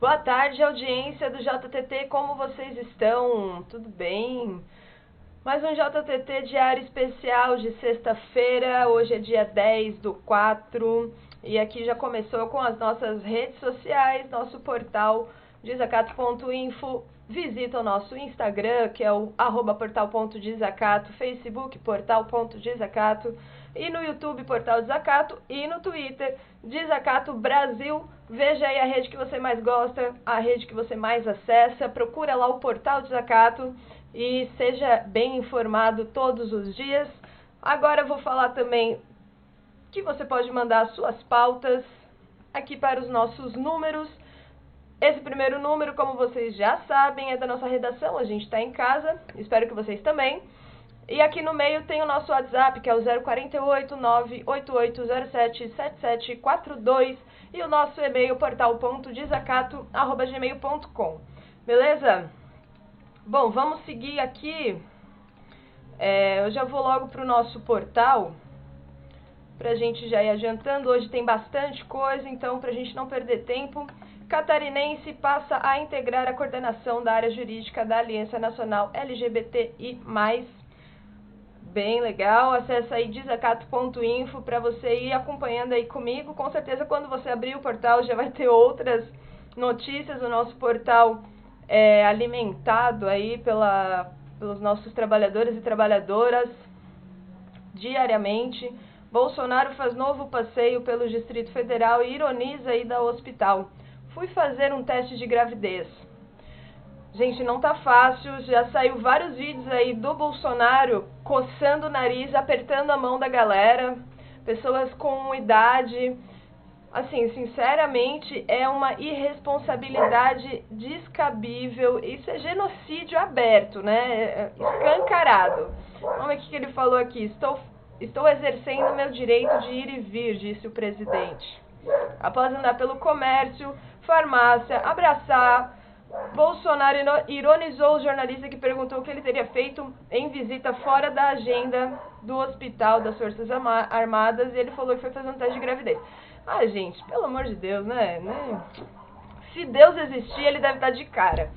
Boa tarde, audiência do JTT, como vocês estão? Tudo bem? Mais um JTT diário especial de sexta-feira, hoje é dia 10/4 e aqui já começou com as nossas redes sociais, nosso portal desacato.info, visita o nosso Instagram, que é o @portal.desacato, Facebook, portal.desacato, e no YouTube, Portal Desacato, e no Twitter, Desacato Brasil. Veja aí a rede que você mais gosta, a rede que você mais acessa, procura lá o Portal Desacato e seja bem informado todos os dias. Agora eu vou falar também que você pode mandar suas pautas aqui para os nossos números. Esse primeiro número, como vocês já sabem, é da nossa redação, a gente está em casa, espero que vocês também. E aqui no meio tem o nosso WhatsApp, que é o 048 98807 7742, e o nosso e-mail, portal.desacato@gmail.com. Beleza? Bom, vamos seguir aqui. Eu já vou logo para o nosso portal, para a gente já ir adiantando. Hoje tem bastante coisa, então para a gente não perder tempo. Catarinense passa a integrar a coordenação da área jurídica da Aliança Nacional LGBTI+. Bem legal, acessa aí desacato.info para você ir acompanhando aí comigo. Com certeza quando você abrir o portal já vai ter outras notícias. O nosso portal é alimentado aí pelos nossos trabalhadores e trabalhadoras diariamente. Bolsonaro faz novo passeio pelo Distrito Federal e ironiza aí da hospital. Fui fazer um teste de gravidez. Gente, não tá fácil, já saiu vários vídeos aí do Bolsonaro coçando o nariz, apertando a mão da galera, pessoas com idade. Assim, sinceramente, é uma irresponsabilidade descabível, isso é genocídio aberto, né, escancarado. Vamos ver o que ele falou aqui. Estou exercendo meu direito de ir e vir, disse o presidente. Após andar pelo comércio, farmácia, abraçar, Bolsonaro ironizou o jornalista que perguntou o que ele teria feito em visita fora da agenda do hospital das Forças Armadas, e ele falou que foi fazer um teste de gravidez. Ah, gente, pelo amor de Deus, né? Se Deus existir, ele deve estar de cara.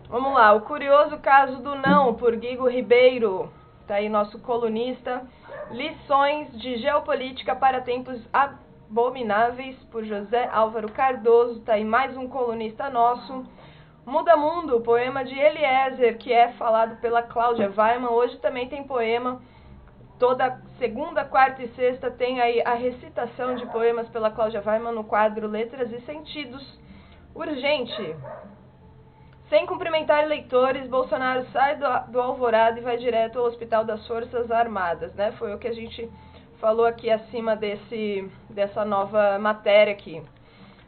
Vamos lá, o curioso caso do não, por Guigo Ribeiro. Tá aí nosso colunista. Lições de geopolítica para tempos abomináveis, por José Álvaro Cardoso. Tá aí mais um colunista nosso. Muda Mundo, poema de Eliezer, que é falado pela Cláudia Weiman. Hoje também tem poema. Toda segunda, quarta e sexta tem aí a recitação de poemas pela Cláudia Weiman no quadro Letras e Sentidos. Urgente. Sem cumprimentar eleitores, Bolsonaro sai do Alvorada e vai direto ao Hospital das Forças Armadas, né? Foi o que a gente falou aqui acima dessa nova matéria aqui.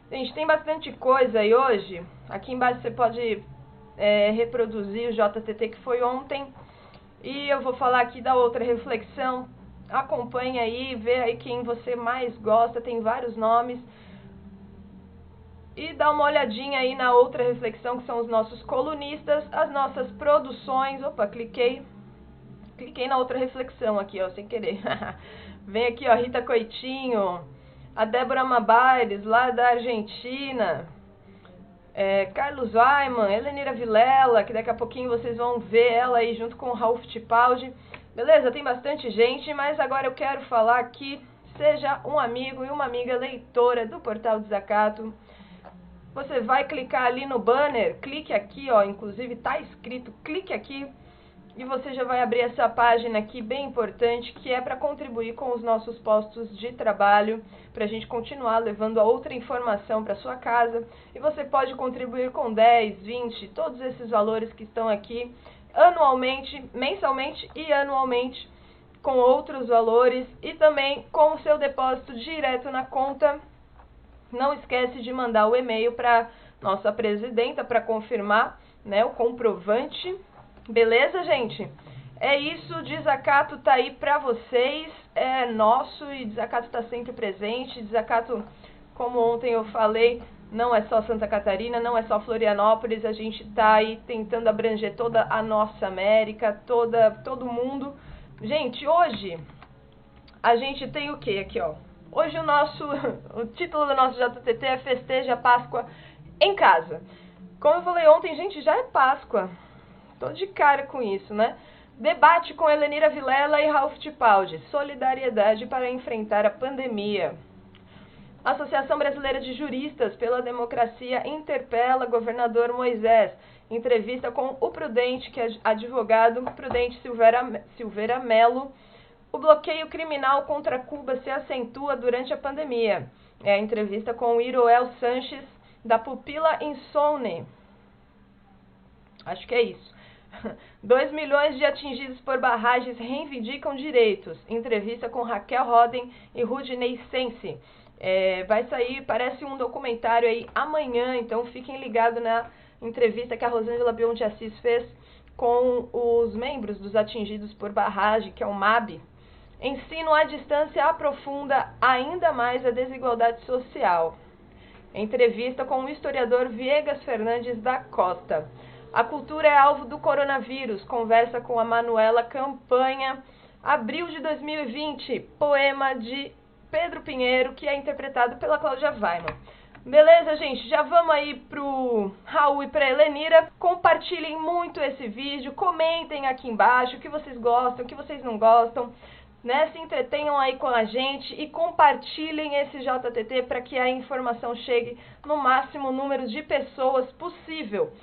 Gente, tem bastante coisa aí hoje. Aqui embaixo você pode reproduzir o JTT que foi ontem. E eu vou falar aqui da outra reflexão. Acompanhe aí, vê aí quem você mais gosta, tem vários nomes. E dá uma olhadinha aí na outra reflexão, que são os nossos colunistas, as nossas produções. Opa, cliquei na outra reflexão aqui, ó, sem querer. Vem aqui, ó, Rita Coitinho, a Débora Mabaires, lá da Argentina, Carlos Weiman, Helenira Vilela, que daqui a pouquinho vocês vão ver ela aí junto com o Raul Fittipaldi. Beleza? Tem bastante gente, mas agora eu quero falar que seja um amigo e uma amiga leitora do Portal Desacato. Você vai clicar ali no banner, clique aqui, ó, inclusive tá escrito, clique aqui, e você já vai abrir essa página aqui bem importante, que é para contribuir com os nossos postos de trabalho, para a gente continuar levando a outra informação para sua casa. E você pode contribuir com 10, 20, todos esses valores que estão aqui, anualmente, mensalmente e anualmente, com outros valores, e também com o seu depósito direto na conta. Não esquece de mandar o e-mail para nossa presidenta para confirmar, né, o comprovante. Beleza, gente? É isso, Desacato tá aí pra vocês, é nosso e Desacato tá sempre presente. Desacato, como ontem eu falei, não é só Santa Catarina, não é só Florianópolis, a gente tá aí tentando abranger toda a nossa América, todo mundo. Gente, hoje a gente tem o que aqui, ó? Hoje o título do nosso JTT é Festeja a Páscoa em casa. Como eu falei ontem, gente, já é Páscoa. Tô de cara com isso, né? Debate com Helenira Vilela e Ralph Tipaldi. Solidariedade para enfrentar a pandemia. Associação Brasileira de Juristas pela Democracia interpela governador Moisés. Entrevista com o Prudente, que é advogado Prudente Silveira Melo. O bloqueio criminal contra Cuba se acentua durante a pandemia. É a entrevista com o Iroel Sanches, da Pupila Insone. Acho que é isso. 2 milhões de atingidos por barragens reivindicam direitos. Entrevista com Raquel Roden e Rudinei Sense. Vai sair, parece um documentário aí amanhã, então fiquem ligados na entrevista que a Rosângela Bion de Assis fez com os membros dos atingidos por barragem, que é o MAB. Ensino à distância aprofunda ainda mais a desigualdade social. Entrevista com o historiador Viegas Fernandes da Costa. A cultura é alvo do coronavírus. Conversa com a Manuela Campanha. Abril de 2020. Poema de Pedro Pinheiro, que é interpretado pela Cláudia Weiman. Beleza, gente? Já vamos aí pro Raul e pra Helenira. Compartilhem muito esse vídeo. Comentem aqui embaixo o que vocês gostam, o que vocês não gostam. Né? Se entretenham aí com a gente e compartilhem esse JTT para que a informação chegue no máximo número de pessoas possível.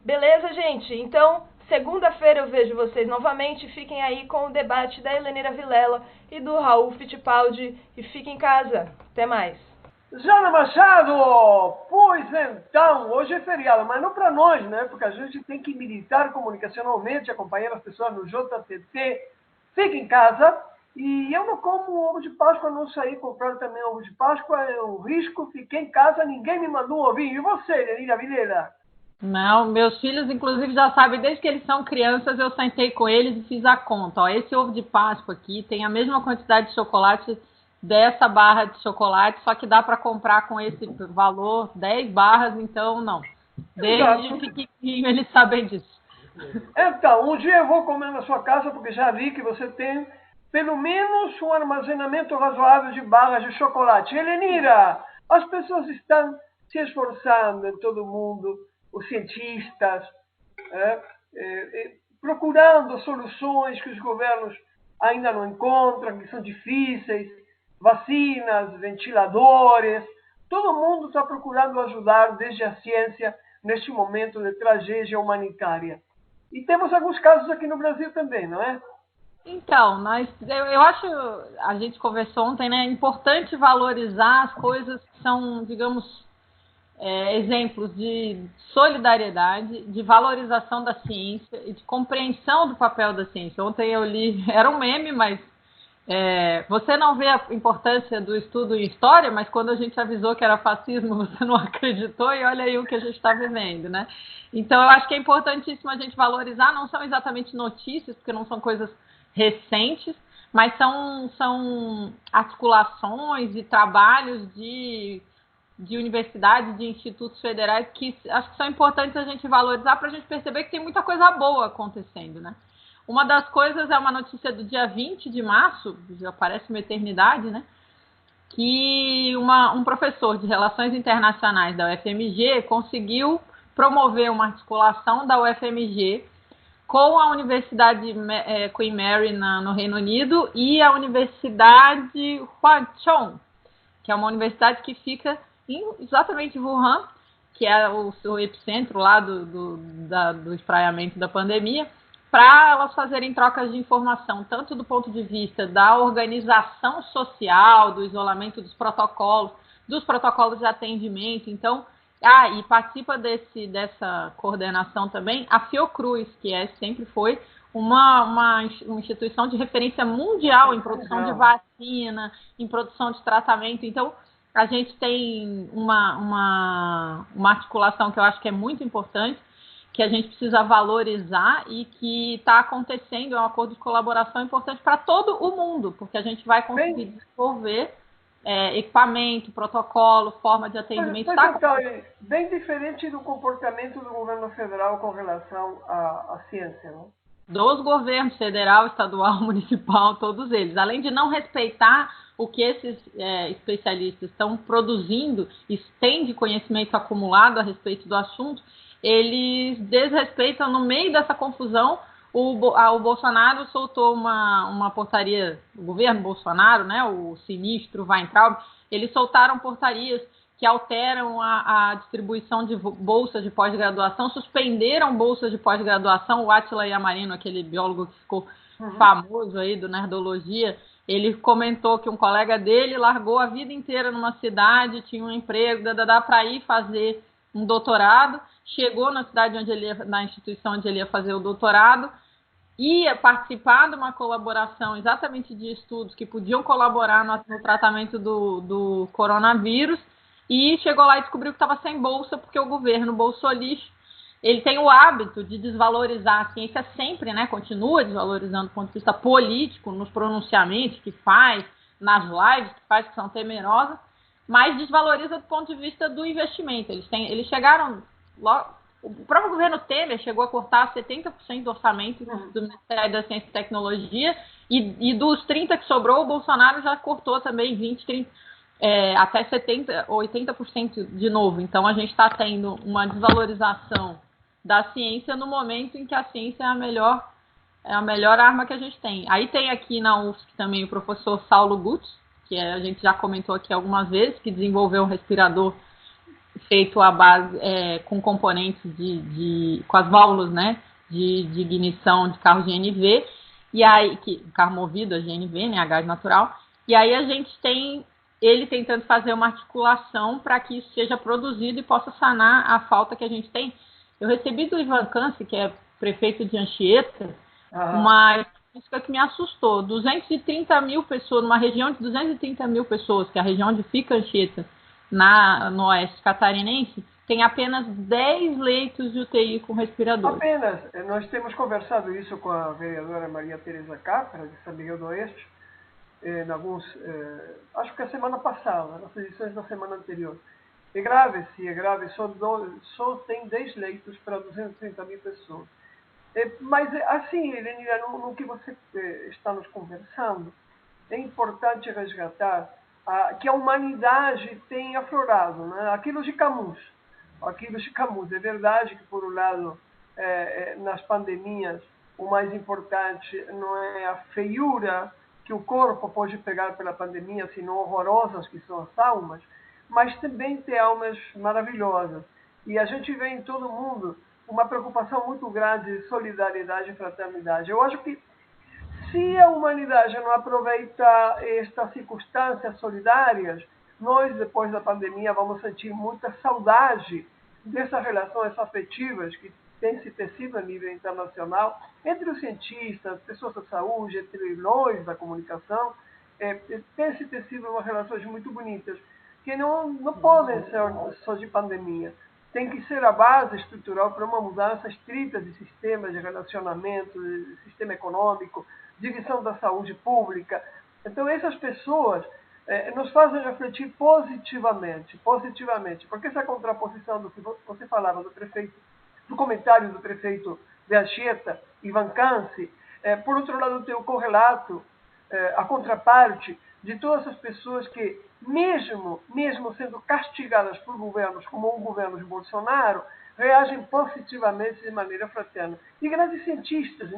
Beleza, gente? Então, segunda-feira eu vejo vocês novamente. Fiquem aí com o debate da Helenira Vilela e do Raul Fittipaldi. E fiquem em casa. Até mais. Jana Machado! Pois então, hoje é feriado, mas não para nós, né? Porque a gente tem que militar comunicacionalmente, acompanhar as pessoas no JTT. Fique em casa. E eu não como ovo de Páscoa, não saí comprar também ovo de Páscoa. É um risco, fiquei em casa, ninguém me mandou ovinho. E você, Helenira Vilela? Não, meus filhos, inclusive, já sabem, desde que eles são crianças, eu sentei com eles e fiz a conta. Ó, esse ovo de Páscoa aqui tem a mesma quantidade de chocolate dessa barra de chocolate, só que dá para comprar com esse valor 10 barras, então não. Desde pequenininho eles sabem disso. Então, um dia eu vou comer na sua casa, porque já vi que você tem pelo menos um armazenamento razoável de barras de chocolate. Helenira, as pessoas estão se esforçando em todo mundo, os cientistas, procurando soluções que os governos ainda não encontram, que são difíceis, vacinas, ventiladores. Todo mundo está procurando ajudar desde a ciência neste momento de tragédia humanitária. E temos alguns casos aqui no Brasil também, não é? Então, eu acho, a gente conversou ontem, né? É importante valorizar as coisas que são, digamos, exemplos de solidariedade, de valorização da ciência e de compreensão do papel da ciência. Ontem eu li, era um meme, mas você não vê a importância do estudo em história, mas quando a gente avisou que era fascismo, você não acreditou, e olha aí o que a gente está vivendo, né? Então, eu acho que é importantíssimo a gente valorizar, não são exatamente notícias, porque não são coisas recentes, mas são articulações e trabalhos de universidades, de institutos federais, que acho que são importantes a gente valorizar para a gente perceber que tem muita coisa boa acontecendo, né? Uma das coisas é uma notícia do dia 20 de março, já parece uma eternidade, né? Que um professor de Relações Internacionais da UFMG conseguiu promover uma articulação da UFMG com a Universidade Queen Mary no Reino Unido e a Universidade Hwa-Chong, que é uma universidade que fica exatamente em Wuhan, que é o epicentro lá do espraiamento da pandemia, para elas fazerem trocas de informação, tanto do ponto de vista da organização social, do isolamento dos protocolos de atendimento. Então, e participa dessa coordenação também a Fiocruz, que sempre foi uma instituição de referência mundial em produção de vacina, em produção de tratamento. Então, a gente tem uma articulação que eu acho que é muito importante, que a gente precisa valorizar e que está acontecendo, é um acordo de colaboração importante para todo o mundo, porque a gente vai conseguir desenvolver equipamento, protocolo, forma de atendimento. Bem diferente do comportamento do governo federal com relação à ciência, não? dos governos federal, estadual, municipal, todos eles. Além de não respeitar o que esses especialistas estão produzindo e têm de conhecimento acumulado a respeito do assunto, eles desrespeitam, no meio dessa confusão, o Bolsonaro soltou uma portaria, o governo Bolsonaro, né, o sinistro Weintraub, eles soltaram portarias que alteram a distribuição de bolsas de pós-graduação, suspenderam bolsas de pós-graduação. O Átila Yamarino, aquele biólogo que ficou famoso aí do Nerdologia, ele comentou que um colega dele largou a vida inteira numa cidade, tinha um emprego, para ir fazer um doutorado, chegou na cidade onde ele ia, na instituição onde ele ia fazer o doutorado, ia participar de uma colaboração exatamente de estudos que podiam colaborar no tratamento do coronavírus, e chegou lá e descobriu que estava sem bolsa, porque o governo bolsonarista, ele tem o hábito de desvalorizar a ciência sempre, né? Continua desvalorizando do ponto de vista político, nos pronunciamentos que faz, nas lives que faz, que são temerosas, mas desvaloriza do ponto de vista do investimento. Eles chegaram, o próprio governo Temer chegou a cortar 70% do orçamento do Ministério da Ciência e Tecnologia, e dos 30% que sobrou, o Bolsonaro já cortou também 20%, 30%, até 70%, 80% de novo. Então a gente está tendo uma desvalorização da ciência no momento em que a ciência é a melhor arma que a gente tem. Aí tem aqui na UFSC também o professor Saulo Gutz, que a gente já comentou aqui algumas vezes, que desenvolveu um respirador feito à base com componentes com as válvulas, né, de ignição de carro GNV, e aí carro movido a GNV, né, a gás natural. E aí a gente tem ele tentando fazer uma articulação para que isso seja produzido e possa sanar a falta que a gente tem. Eu recebi do Ivan Câncer, que é prefeito de Anchieta, uma estatística que me assustou. 230 mil pessoas, numa região de 230 mil pessoas, que é a região onde fica Anchieta, no oeste catarinense, tem apenas 10 leitos de UTI com respiradores. Apenas. Nós temos conversado isso com a vereadora Maria Tereza Capra, de São Miguel do Oeste, acho que a semana passada, nas edições da semana anterior. É grave, só tem 10 leitos para 230 mil pessoas. Mas, assim, Helenira, no que você está nos conversando, é importante resgatar que a humanidade tem aflorado, né? Aquilo de Camus. É verdade que, por um lado, nas pandemias, o mais importante não é a feiura que o corpo pode pegar pela pandemia, senão horrorosas que são as almas, mas também tem almas maravilhosas. E a gente vê em todo mundo uma preocupação muito grande de solidariedade e fraternidade. Eu acho que se a humanidade não aproveita estas circunstâncias solidárias, nós, depois da pandemia, vamos sentir muita saudade dessas relações afetivas que têm se tecido a nível internacional, entre os cientistas, pessoas da saúde, entre nós da comunicação, tem se tecido umas relações muito bonitas, que não podem ser só de pandemia. Tem que ser a base estrutural para uma mudança estrita de sistemas de relacionamento, de sistema econômico, divisão da saúde pública. Então, essas pessoas nos fazem refletir positivamente, porque essa contraposição do que você falava do comentário do prefeito de Anchieta, Ivan Câncer, por outro lado, tem o correlato, a contraparte de todas as pessoas que, mesmo sendo castigadas por governos como o governo de Bolsonaro, reagem positivamente de maneira fraterna. E grandes cientistas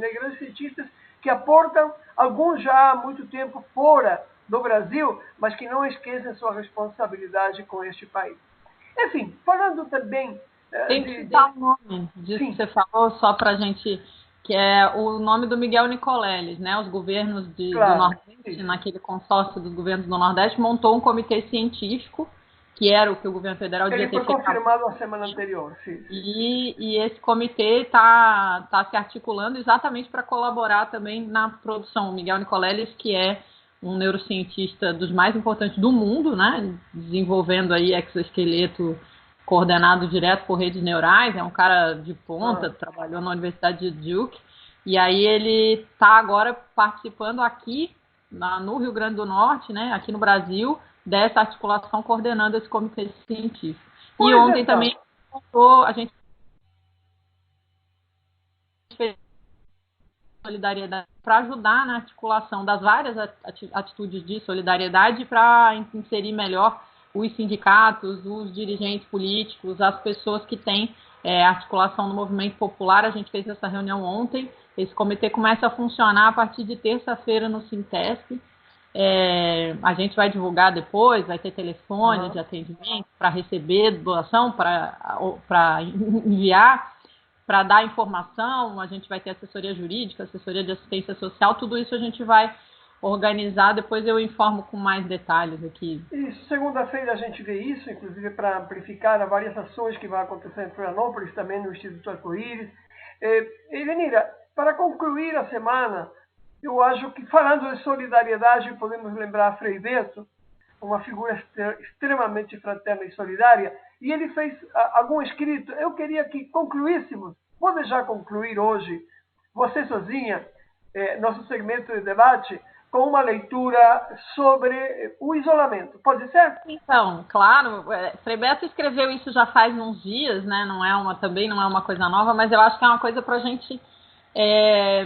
que aportam, alguns já há muito tempo fora do Brasil, mas que não esquecem sua responsabilidade com este país. Enfim, falando também... Tem que dar o nome disso que você falou, só para a gente... que é o nome do Miguel Nicoleles, né? Os governos do Nordeste, naquele consórcio dos governos do Nordeste, montou um comitê científico, que era o que o governo federal devia ter feito. Ele foi confirmado na semana anterior, sim. E esse comitê está se articulando exatamente para colaborar também na produção. O Miguel Nicoleles, que é um neurocientista dos mais importantes do mundo, né? Desenvolvendo aí exoesqueleto coordenado direto por redes neurais, é um cara de ponta, trabalhou na Universidade de Duke, e aí ele está agora participando aqui no Rio Grande do Norte, né, aqui no Brasil, dessa articulação, coordenando esse comitê científico. E ontem também a gente fez solidariedade para ajudar na articulação das várias atitudes de solidariedade para inserir melhor os sindicatos, os dirigentes políticos, as pessoas que têm articulação no movimento popular. A gente fez essa reunião ontem. Esse comitê começa a funcionar a partir de terça-feira no Sintesc. A gente vai divulgar depois, vai ter telefone de atendimento para receber doação, para enviar, para dar informação. A gente vai ter assessoria jurídica, assessoria de assistência social, tudo isso a gente vai organizar, depois eu informo com mais detalhes aqui. Isso, segunda-feira a gente vê isso, inclusive para amplificar as várias ações que vão acontecer em Florianópolis, também no Instituto Arco-Íris. Elenira, para concluir a semana, eu acho que, falando de solidariedade, podemos lembrar Frei Beto, uma figura extremamente fraterna e solidária, e ele fez algum escrito. Eu queria que concluíssemos, pode já concluir hoje, você sozinha, nosso segmento de debate, com uma leitura sobre o isolamento. Pode ser? Então, claro, Frei Beto escreveu isso já faz uns dias, né? Também não é uma coisa nova, mas eu acho que é uma coisa para a gente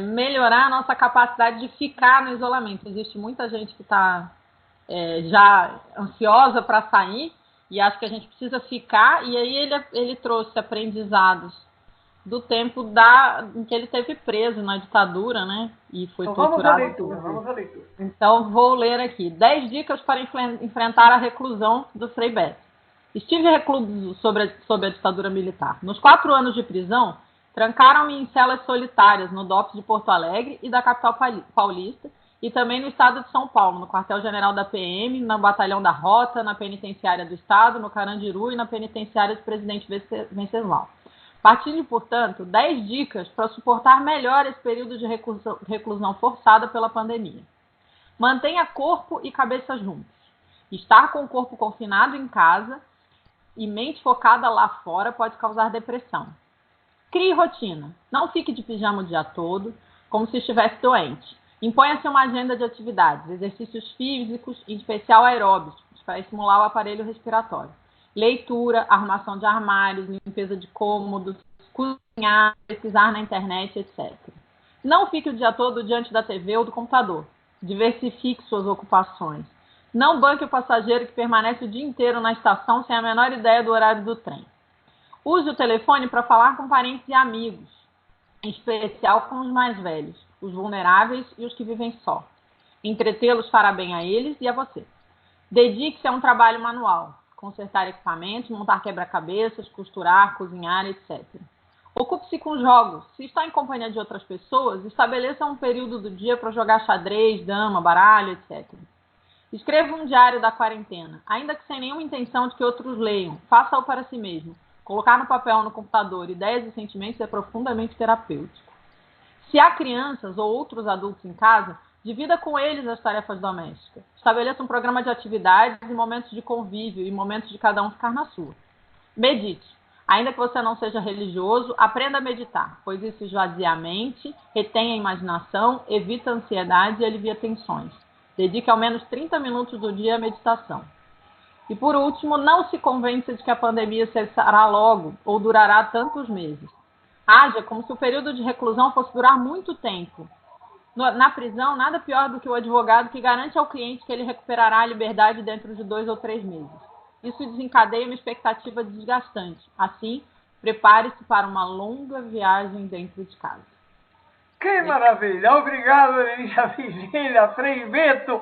melhorar a nossa capacidade de ficar no isolamento. Existe muita gente que está já ansiosa para sair e acho que a gente precisa ficar, e aí ele trouxe aprendizados do tempo em que ele esteve preso na ditadura, né? E foi torturado. Vamos à leitura. Então, vou ler aqui. 10 dicas para enfrentar a reclusão do Frei Beto. Estive recluso sob a ditadura militar. Nos 4 anos de prisão, trancaram-me em celas solitárias no DOPS de Porto Alegre e da capital paulista, e também no estado de São Paulo, no quartel-general da PM, no batalhão da Rota, na penitenciária do estado, no Carandiru e na penitenciária do Presidente Venceslau. Partindo, portanto, 10 dicas para suportar melhor esse período de reclusão forçada pela pandemia. Mantenha corpo e cabeça juntos. Estar com o corpo confinado em casa e mente focada lá fora pode causar depressão. Crie rotina. Não fique de pijama o dia todo, como se estivesse doente. Imponha-se uma agenda de atividades, exercícios físicos, em especial aeróbicos, para estimular o aparelho respiratório. Leitura, arrumação de armários, limpeza de cômodos, cozinhar, pesquisar na internet, etc. Não fique o dia todo diante da TV ou do computador. Diversifique suas ocupações. Não banque o passageiro que permanece o dia inteiro na estação sem a menor ideia do horário do trem. Use o telefone para falar com parentes e amigos, em especial com os mais velhos, os vulneráveis e os que vivem só. Entretê-los fará bem a eles e a você. Dedique-se a um trabalho manual. Consertar equipamentos, montar quebra-cabeças, costurar, cozinhar, etc. Ocupe-se com jogos. Se está em companhia de outras pessoas, estabeleça um período do dia para jogar xadrez, dama, baralho, etc. Escreva um diário da quarentena, ainda que sem nenhuma intenção de que outros leiam. Faça-o para si mesmo. Colocar no papel ou no computador ideias e sentimentos é profundamente terapêutico. Se há crianças ou outros adultos em casa, divida com eles as tarefas domésticas. Estabeleça um programa de atividades e momentos de convívio e momentos de cada um ficar na sua. Medite. Ainda que você não seja religioso, aprenda a meditar, pois isso esvazia a mente, retém a imaginação, evita a ansiedade e alivia tensões. Dedique ao menos 30 minutos do dia à meditação. E por último, não se convença de que a pandemia cessará logo ou durará tantos meses. Haja como se o período de reclusão fosse durar muito tempo. Na prisão, nada pior do que o advogado que garante ao cliente que ele recuperará a liberdade dentro de 2 ou 3 meses. Isso desencadeia uma expectativa desgastante. Assim, prepare-se para uma longa viagem dentro de casa. Que maravilha! Obrigado, Elenira Virgínia, Frei Beto.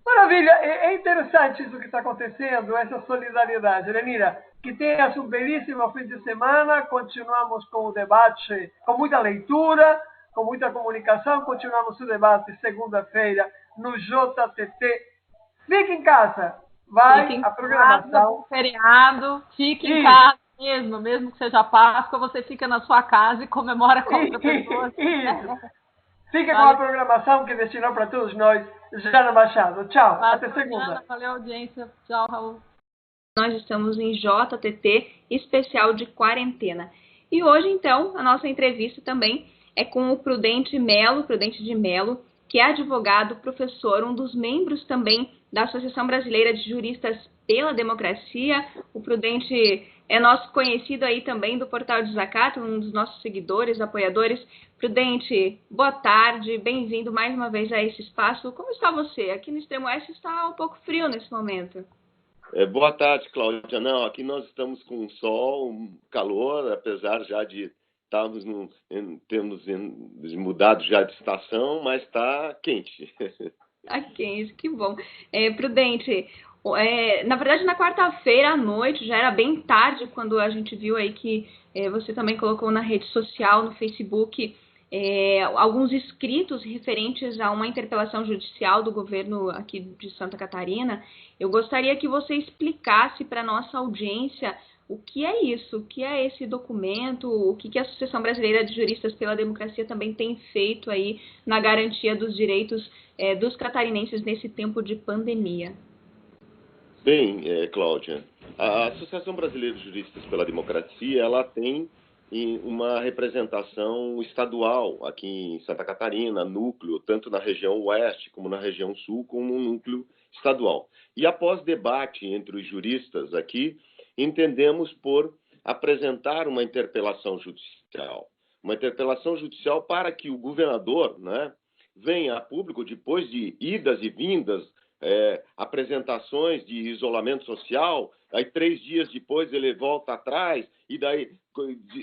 Maravilha! É interessante isso que está acontecendo, essa solidariedade. Elenira, que tenhas um belíssimo fim de semana. Continuamos com o debate, com muita leitura, com muita comunicação. Continuamos o debate segunda-feira no JTT. Fique em casa. Vai a programação. Feriado, fique em casa mesmo que seja Páscoa, você fica na sua casa e comemora com outra pessoa. Isso. Fica com a programação que destinou para todos nós, Jana Machado. Tchau, até segunda. Valeu, audiência. Tchau, Raul. Nós estamos em JTT especial de quarentena. E hoje, então, a nossa entrevista também é com o Prudente de Melo, que é advogado, professor, um dos membros também da Associação Brasileira de Juristas pela Democracia. O Prudente é nosso conhecido aí também do Portal Desacato, um dos nossos seguidores, apoiadores. Prudente, boa tarde, bem-vindo mais uma vez a esse espaço. Como está você? Aqui no Extremo Oeste está um pouco frio nesse momento. Boa tarde, Cláudia. Não, aqui nós estamos com sol, calor, apesar já de estarmos termos mudado já de estação, mas está quente. Está quente, que bom. Prudente, na verdade na quarta-feira à noite, já era bem tarde quando a gente viu aí que você também colocou na rede social, no Facebook, alguns escritos referentes a uma interpelação judicial do governo aqui de Santa Catarina. Eu gostaria que você explicasse para a nossa audiência o que é isso, o que é esse documento, o que a Associação Brasileira de Juristas pela Democracia também tem feito aí na garantia dos direitos dos catarinenses nesse tempo de pandemia. Bem, Cláudia, a Associação Brasileira de Juristas pela Democracia, ela tem uma representação estadual aqui em Santa Catarina, núcleo, tanto na região oeste como na região sul, como um núcleo estadual. E após debate entre os juristas aqui, entendemos por apresentar uma interpelação judicial. Uma interpelação judicial para que o governador, né, venha a público, depois de idas e vindas, apresentações de isolamento social, aí 3 dias depois ele volta atrás e daí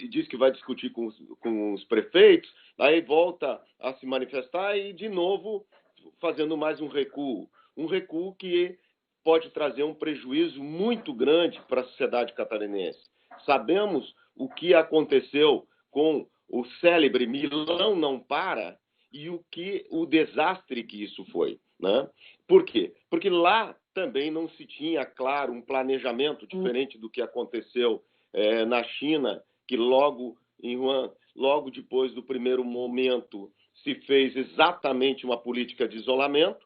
diz que vai discutir com os prefeitos, aí volta a se manifestar e de novo fazendo mais um recuo que pode trazer um prejuízo muito grande para a sociedade catarinense. Sabemos o que aconteceu com o célebre Milão Não Para e o desastre que isso foi, né? Por quê? Porque lá também não se tinha, claro, um planejamento diferente do que aconteceu na China, que logo depois do primeiro momento se fez exatamente uma política de isolamento.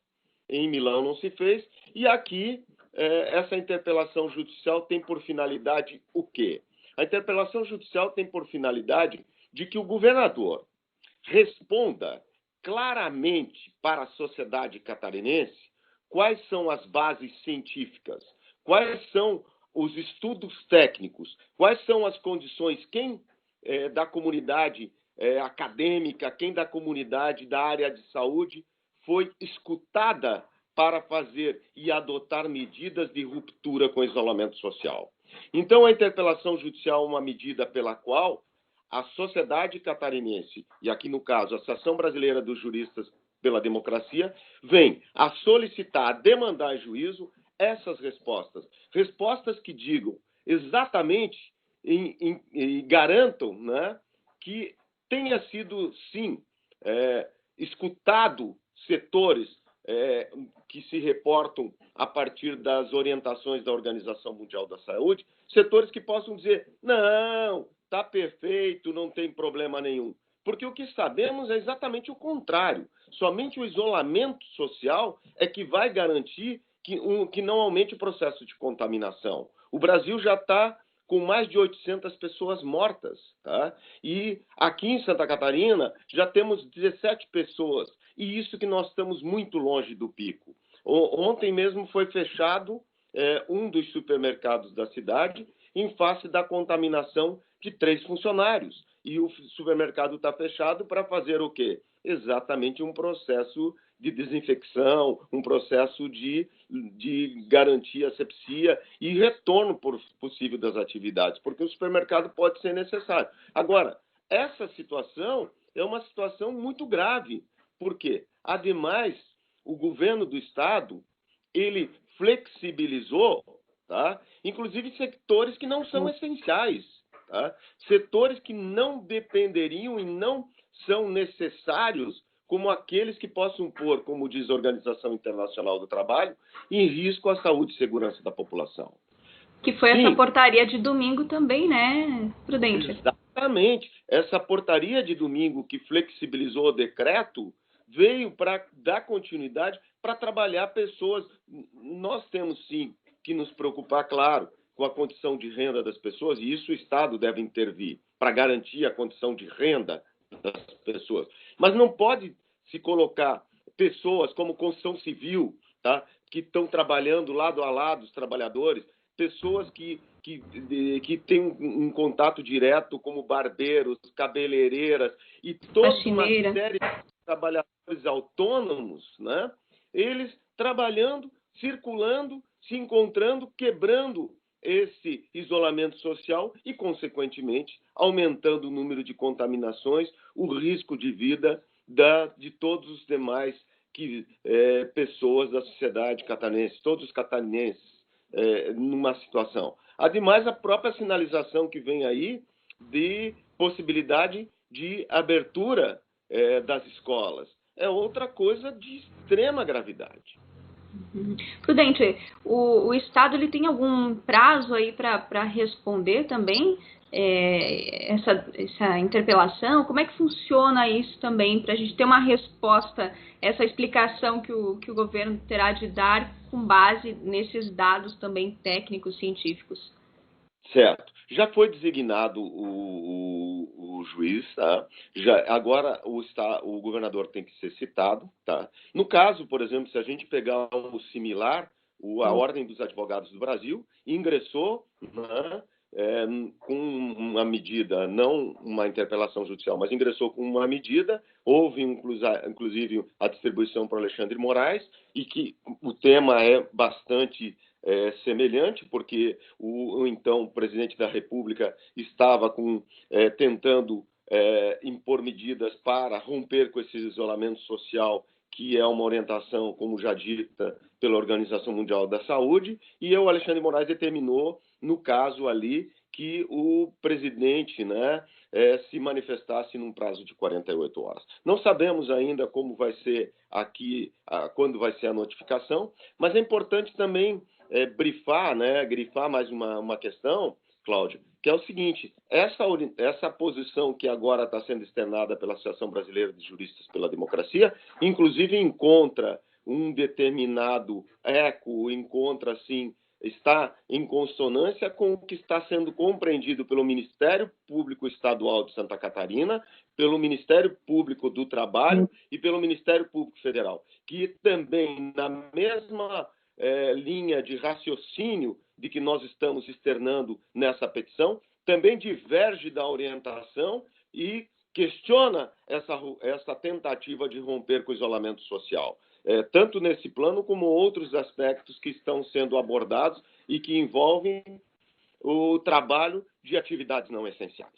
Em Milão não se fez. E aqui, essa interpelação judicial tem por finalidade o quê? A interpelação judicial tem por finalidade de que o governador responda claramente para a sociedade catarinense quais são as bases científicas, quais são os estudos técnicos, quais são as condições, quem da comunidade acadêmica, quem da comunidade da área de saúde foi escutada para fazer e adotar medidas de ruptura com o isolamento social. Então, a interpelação judicial é uma medida pela qual a sociedade catarinense, e aqui no caso a Associação Brasileira dos Juristas pela Democracia, vem a solicitar, a demandar em juízo essas respostas. Respostas que digam exatamente e garantam, né, que tenha sido, sim, escutado setores que se reportam a partir das orientações da Organização Mundial da Saúde, setores que possam dizer, não, está perfeito, não tem problema nenhum. Porque o que sabemos é exatamente o contrário. Somente o isolamento social é que vai garantir que não aumente o processo de contaminação. O Brasil já está com mais de 800 pessoas mortas, tá? E aqui em Santa Catarina já temos 17 pessoas. E isso que nós estamos muito longe do pico. Ontem mesmo foi fechado um dos supermercados da cidade em face da contaminação de 3 funcionários. E o supermercado está fechado para fazer o quê? Exatamente um processo de desinfecção, um processo de garantir asepsia e retorno possível das atividades, porque o supermercado pode ser necessário. Agora, essa situação é uma situação muito grave, porque, ademais, o governo do Estado, ele flexibilizou, tá? Inclusive setores que não são essenciais, tá? Setores que não dependeriam e não são necessários como aqueles que possam pôr, como diz a Organização Internacional do Trabalho, em risco a saúde e segurança da população. Que foi essa portaria de domingo também, né, Prudente? Exatamente. Essa portaria de domingo que flexibilizou o decreto veio para dar continuidade para trabalhar pessoas. Nós temos, sim, que nos preocupar, claro, com a condição de renda das pessoas, e isso o Estado deve intervir para garantir a condição de renda das pessoas. Mas não pode se colocar pessoas como construção civil, tá? Que estão trabalhando lado a lado, os trabalhadores, pessoas que têm um contato direto, como barbeiros, cabeleireiras e toda uma série de trabalhadores autônomos, né? Eles trabalhando, circulando, se encontrando, quebrando esse isolamento social e, consequentemente, aumentando o número de contaminações, o risco de vida de todos os demais pessoas da sociedade catarinense, todos os catarinenses, numa situação. Ademais, a própria sinalização que vem aí de possibilidade de abertura das escolas é outra coisa de extrema gravidade. Prudente, o Estado ele tem algum prazo aí para responder também essa interpelação? Como é que funciona isso também, para a gente ter uma resposta, essa explicação que o governo terá de dar com base nesses dados também técnicos, científicos? Certo. Já foi designado o juiz, tá? Agora o governador tem que ser citado, tá? No caso, por exemplo, se a gente pegar o similar, a Ordem dos Advogados do Brasil ingressou, né, com uma medida, não uma interpelação judicial, mas ingressou com uma medida, houve inclusive a distribuição para Alexandre Moraes, e que o tema é bastante semelhante, porque o então presidente da República estava tentando impor medidas para romper com esse isolamento social, que é uma orientação, como já dita, pela Organização Mundial da Saúde, e o Alexandre Moraes determinou, no caso ali, que o presidente, né, se manifestasse num prazo de 48 horas. Não sabemos ainda como vai ser quando vai ser a notificação, mas é importante também grifar mais uma questão, Cláudio, que é o seguinte: essa posição que agora está sendo externada pela Associação Brasileira de Juristas pela Democracia, inclusive encontra um determinado eco, está em consonância com o que está sendo compreendido pelo Ministério Público Estadual de Santa Catarina, pelo Ministério Público do Trabalho e pelo Ministério Público Federal, que também, na mesma linha de raciocínio de que nós estamos externando nessa petição, também diverge da orientação e questiona essa tentativa de romper com o isolamento social. Tanto nesse plano como outros aspectos que estão sendo abordados e que envolvem o trabalho de atividades não essenciais.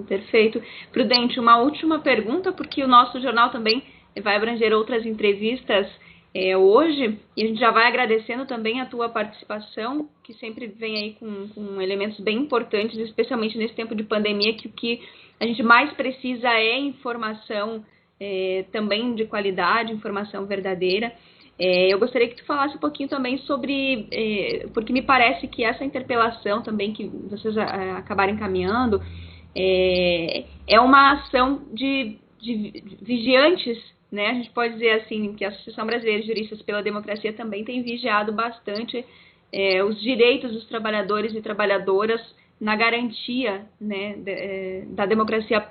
Perfeito. Prudente, uma última pergunta, porque o nosso jornal também vai abranger outras entrevistas hoje, e a gente já vai agradecendo também a tua participação, que sempre vem aí com elementos bem importantes, especialmente nesse tempo de pandemia, que o que a gente mais precisa é informação também de qualidade, informação verdadeira. Eu gostaria que tu falasse um pouquinho também sobre, porque me parece que essa interpelação também que vocês acabaram encaminhando é uma ação de vigiantes, né? A gente pode dizer assim que a Associação Brasileira de Juristas pela Democracia também tem vigiado bastante os direitos dos trabalhadores e trabalhadoras na garantia, né, da democracia,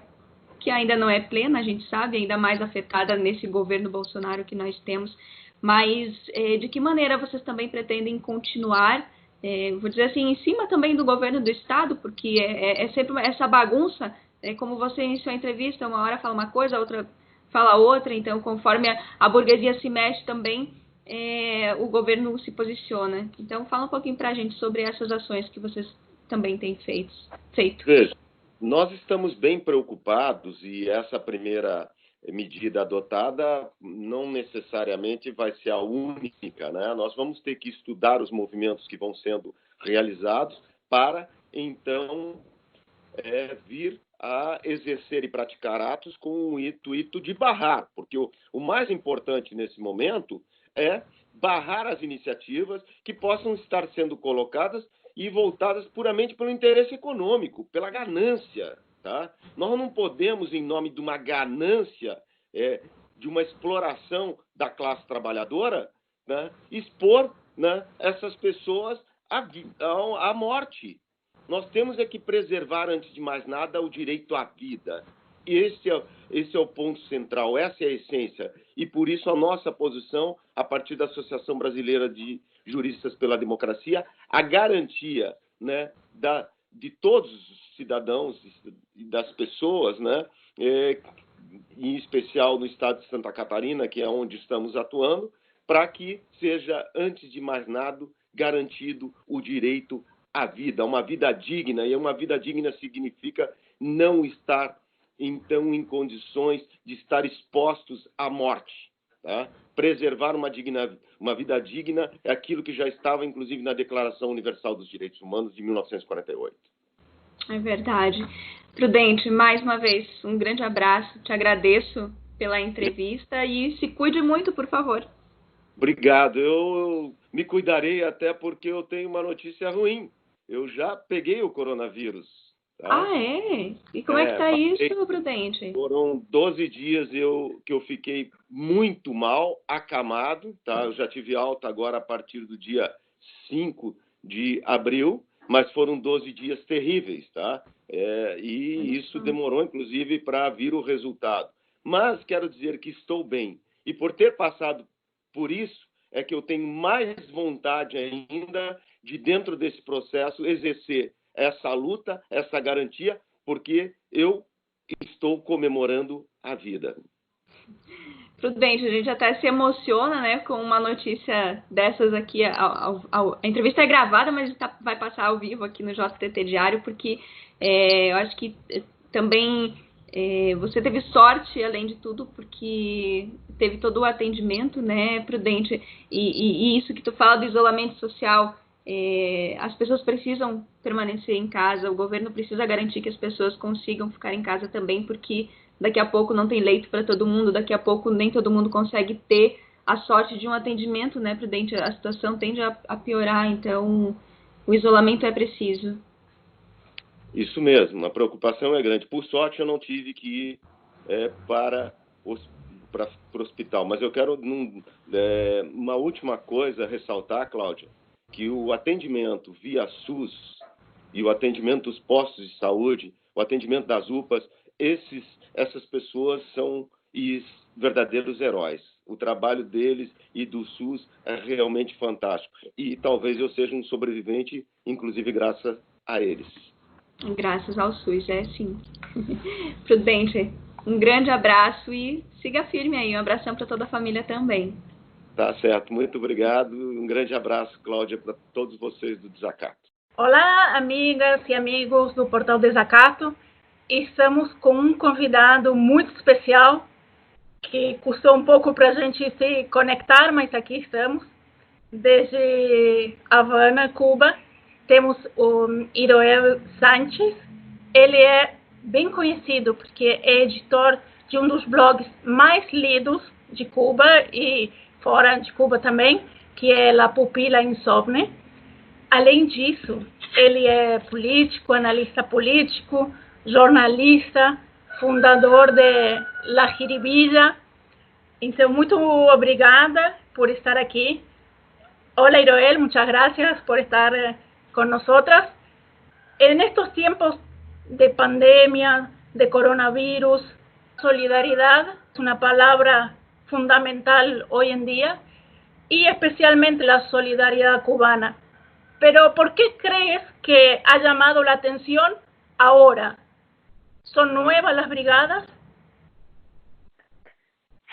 que ainda não é plena, a gente sabe, ainda mais afetada nesse governo Bolsonaro que nós temos, mas de que maneira vocês também pretendem continuar, vou dizer assim, em cima também do governo do Estado, porque é sempre essa bagunça, como você iniciou a entrevista, uma hora fala uma coisa, a outra fala outra, então conforme a burguesia se mexe também, o governo se posiciona. Então fala um pouquinho para a gente sobre essas ações que vocês também têm feito. Veja, nós estamos bem preocupados, e essa primeira medida adotada não necessariamente vai ser a única, né? Nós vamos ter que estudar os movimentos que vão sendo realizados para, então, vir a exercer e praticar atos com o intuito de barrar, porque o mais importante nesse momento é barrar as iniciativas que possam estar sendo colocadas e voltadas puramente pelo interesse econômico, pela ganância. Tá? Nós não podemos, em nome de uma ganância, de uma exploração da classe trabalhadora, né, expor, né, essas pessoas à morte. Nós temos que preservar, antes de mais nada, o direito à vida. esse é o ponto central, essa é a essência. E por isso a nossa posição, a partir da Associação Brasileira de Juristas pela Democracia, a garantia, né, de todos os cidadãos e das pessoas, né, em especial no estado de Santa Catarina, que é onde estamos atuando, para que seja, antes de mais nada, garantido o direito à vida, uma vida digna. E uma vida digna significa não estar, então, em condições de estar expostos à morte. Tá? Preservar uma vida digna é aquilo que já estava, inclusive, na Declaração Universal dos Direitos Humanos de 1948. É verdade. Prudente, mais uma vez, um grande abraço. Te agradeço pela entrevista e se cuide muito, por favor. Obrigado. Eu me cuidarei até porque eu tenho uma notícia ruim. Eu já peguei o coronavírus. Tá? Ah, é? E como é que tá isso, Prudente? Foram 12 dias que eu fiquei muito mal, acamado. Tá? Eu já tive alta agora a partir do dia 5 de abril, mas foram 12 dias terríveis. Tá? E isso demorou, inclusive, para vir o resultado. Mas quero dizer que estou bem. E por ter passado por isso, é que eu tenho mais vontade ainda de, dentro desse processo, exercer essa luta, essa garantia, porque eu estou comemorando a vida. Prudente, a gente até se emociona, né, com uma notícia dessas aqui. A entrevista é gravada, mas vai passar ao vivo aqui no JTT Diário, porque eu acho que também você teve sorte, além de tudo, porque teve todo o atendimento, né, Prudente, e isso que tu fala do isolamento social. As pessoas precisam permanecer em casa, o governo precisa garantir que as pessoas consigam ficar em casa também, porque daqui a pouco não tem leito para todo mundo, daqui a pouco nem todo mundo consegue ter a sorte de um atendimento, né, Prudente? A situação tende a piorar, então o isolamento é preciso. Isso mesmo, a preocupação é grande. Por sorte, eu não tive que ir para o hospital, mas eu quero, uma última coisa, ressaltar, Cláudia, que o atendimento via SUS e o atendimento dos postos de saúde, o atendimento das UPAs, essas pessoas são verdadeiros heróis. O trabalho deles e do SUS é realmente fantástico. E talvez eu seja um sobrevivente, inclusive graças a eles. Graças ao SUS, sim. Prudente, um grande abraço e siga firme aí. Um abração para toda a família também. Tá certo, muito obrigado. Um grande abraço, Cláudia, para todos vocês do Desacato. Olá, amigas e amigos do Portal Desacato. Estamos com um convidado muito especial, que custou um pouco para a gente se conectar, mas aqui estamos. Desde Havana, Cuba, temos o Iroel Sánchez. Ele é bem conhecido porque é editor de um dos blogs mais lidos de Cuba e fora de Cuba também, que é La Pupila Insomne. Além disso, ele é político, analista político, jornalista, fundador de La Jiribilla. Então, muito obrigada por estar aqui. Hola, Iroel, muchas gracias por estar con nosotras. En estos tiempos de pandemia, de coronavirus, solidaridad es una palabra fundamental hoy en día, y especialmente la solidaridad cubana. Pero ¿por qué crees que ha llamado la atención ahora? ¿Son nuevas las brigadas?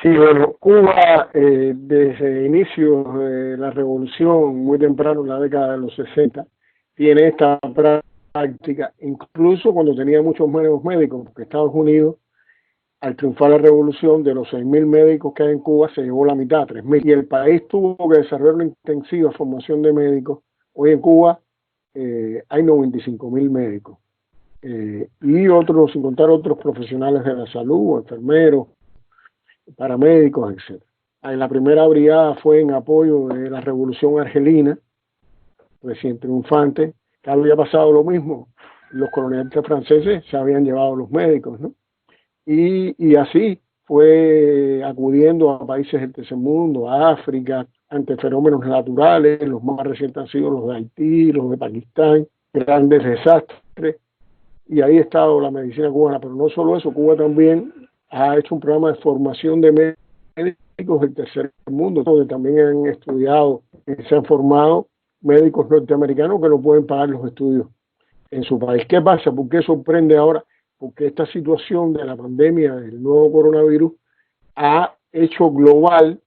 Sí, bueno, Cuba desde inicio de la revolución, muy temprano en la década de los 60, tiene esta práctica, incluso cuando tenía muchos menos médicos, porque Estados Unidos, al triunfar la revolución, de los 6.000 médicos que hay en Cuba, se llevó la mitad, 3.000. Y el país tuvo que desarrollar una intensiva formación de médicos. Hoy en Cuba hay 95.000 médicos. Y otros, sin contar otros profesionales de la salud, enfermeros, paramédicos, etc. La primera brigada fue en apoyo de la Revolución Argelina, recién triunfante, que había pasado lo mismo. Los colonialistas franceses se habían llevado los médicos, ¿no? Y así fue acudiendo a países del tercer mundo, a África, ante fenómenos naturales. Los más recientes han sido los de Haití, los de Pakistán, grandes desastres. y ahí ha estado la medicina cubana. Pero no solo eso, Cuba también ha hecho un programa de formación de médicos del tercer mundo, donde también han estudiado, se han formado médicos norteamericanos que no pueden pagar los estudios en su país. ¿Qué pasa? ¿Por qué sorprende ahora? Porque esta situación de la pandemia del nuevo coronavirus ha hecho global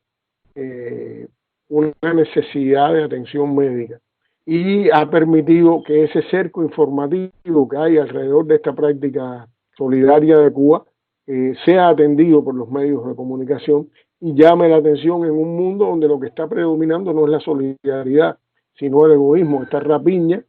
una necesidad de atención médica y ha permitido que ese cerco informativo que hay alrededor de esta práctica solidaria de Cuba sea atendido por los medios de comunicación y llame la atención en un mundo donde lo que está predominando no es la solidaridad, sino el egoísmo, esta rapiña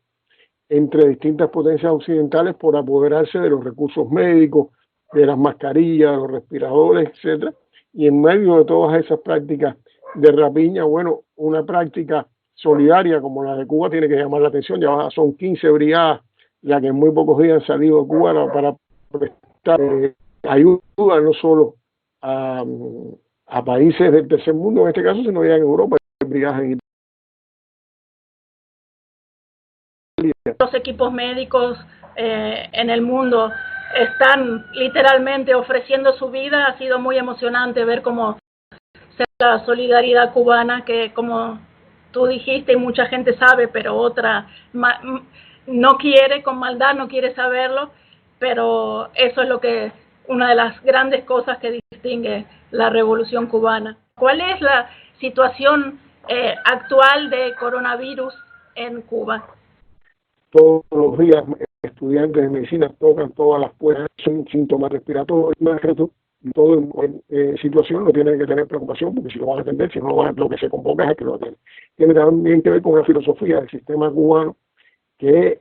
entre distintas potencias occidentales por apoderarse de los recursos médicos, de las mascarillas, de los respiradores, etcétera. Y en medio de todas esas prácticas de rapiña, bueno, una práctica solidaria como la de Cuba tiene que llamar la atención. Ya son 15 brigadas ya que en muy pocos días han salido de Cuba para prestar ayuda no solo a países del tercer mundo en este caso, sino ya en Europa, brigadas en los equipos médicos en el mundo están literalmente ofreciendo su vida. Ha sido muy emocionante ver cómo la solidaridad cubana, que como tú dijiste y mucha gente sabe, pero otra no quiere, con maldad no quiere saberlo, pero eso es lo que una de las grandes cosas que distingue la revolución cubana. ¿Cuál es la situación actual de coronavirus en Cuba? Todos los días estudiantes de medicina tocan todas las puertas, son síntomas respiratorios, y todo en situación no tiene que tener preocupación, porque si lo van a atender, si no lo van a, lo que se convoca es a que lo atienden. Tiene también que ver con la filosofía del sistema cubano que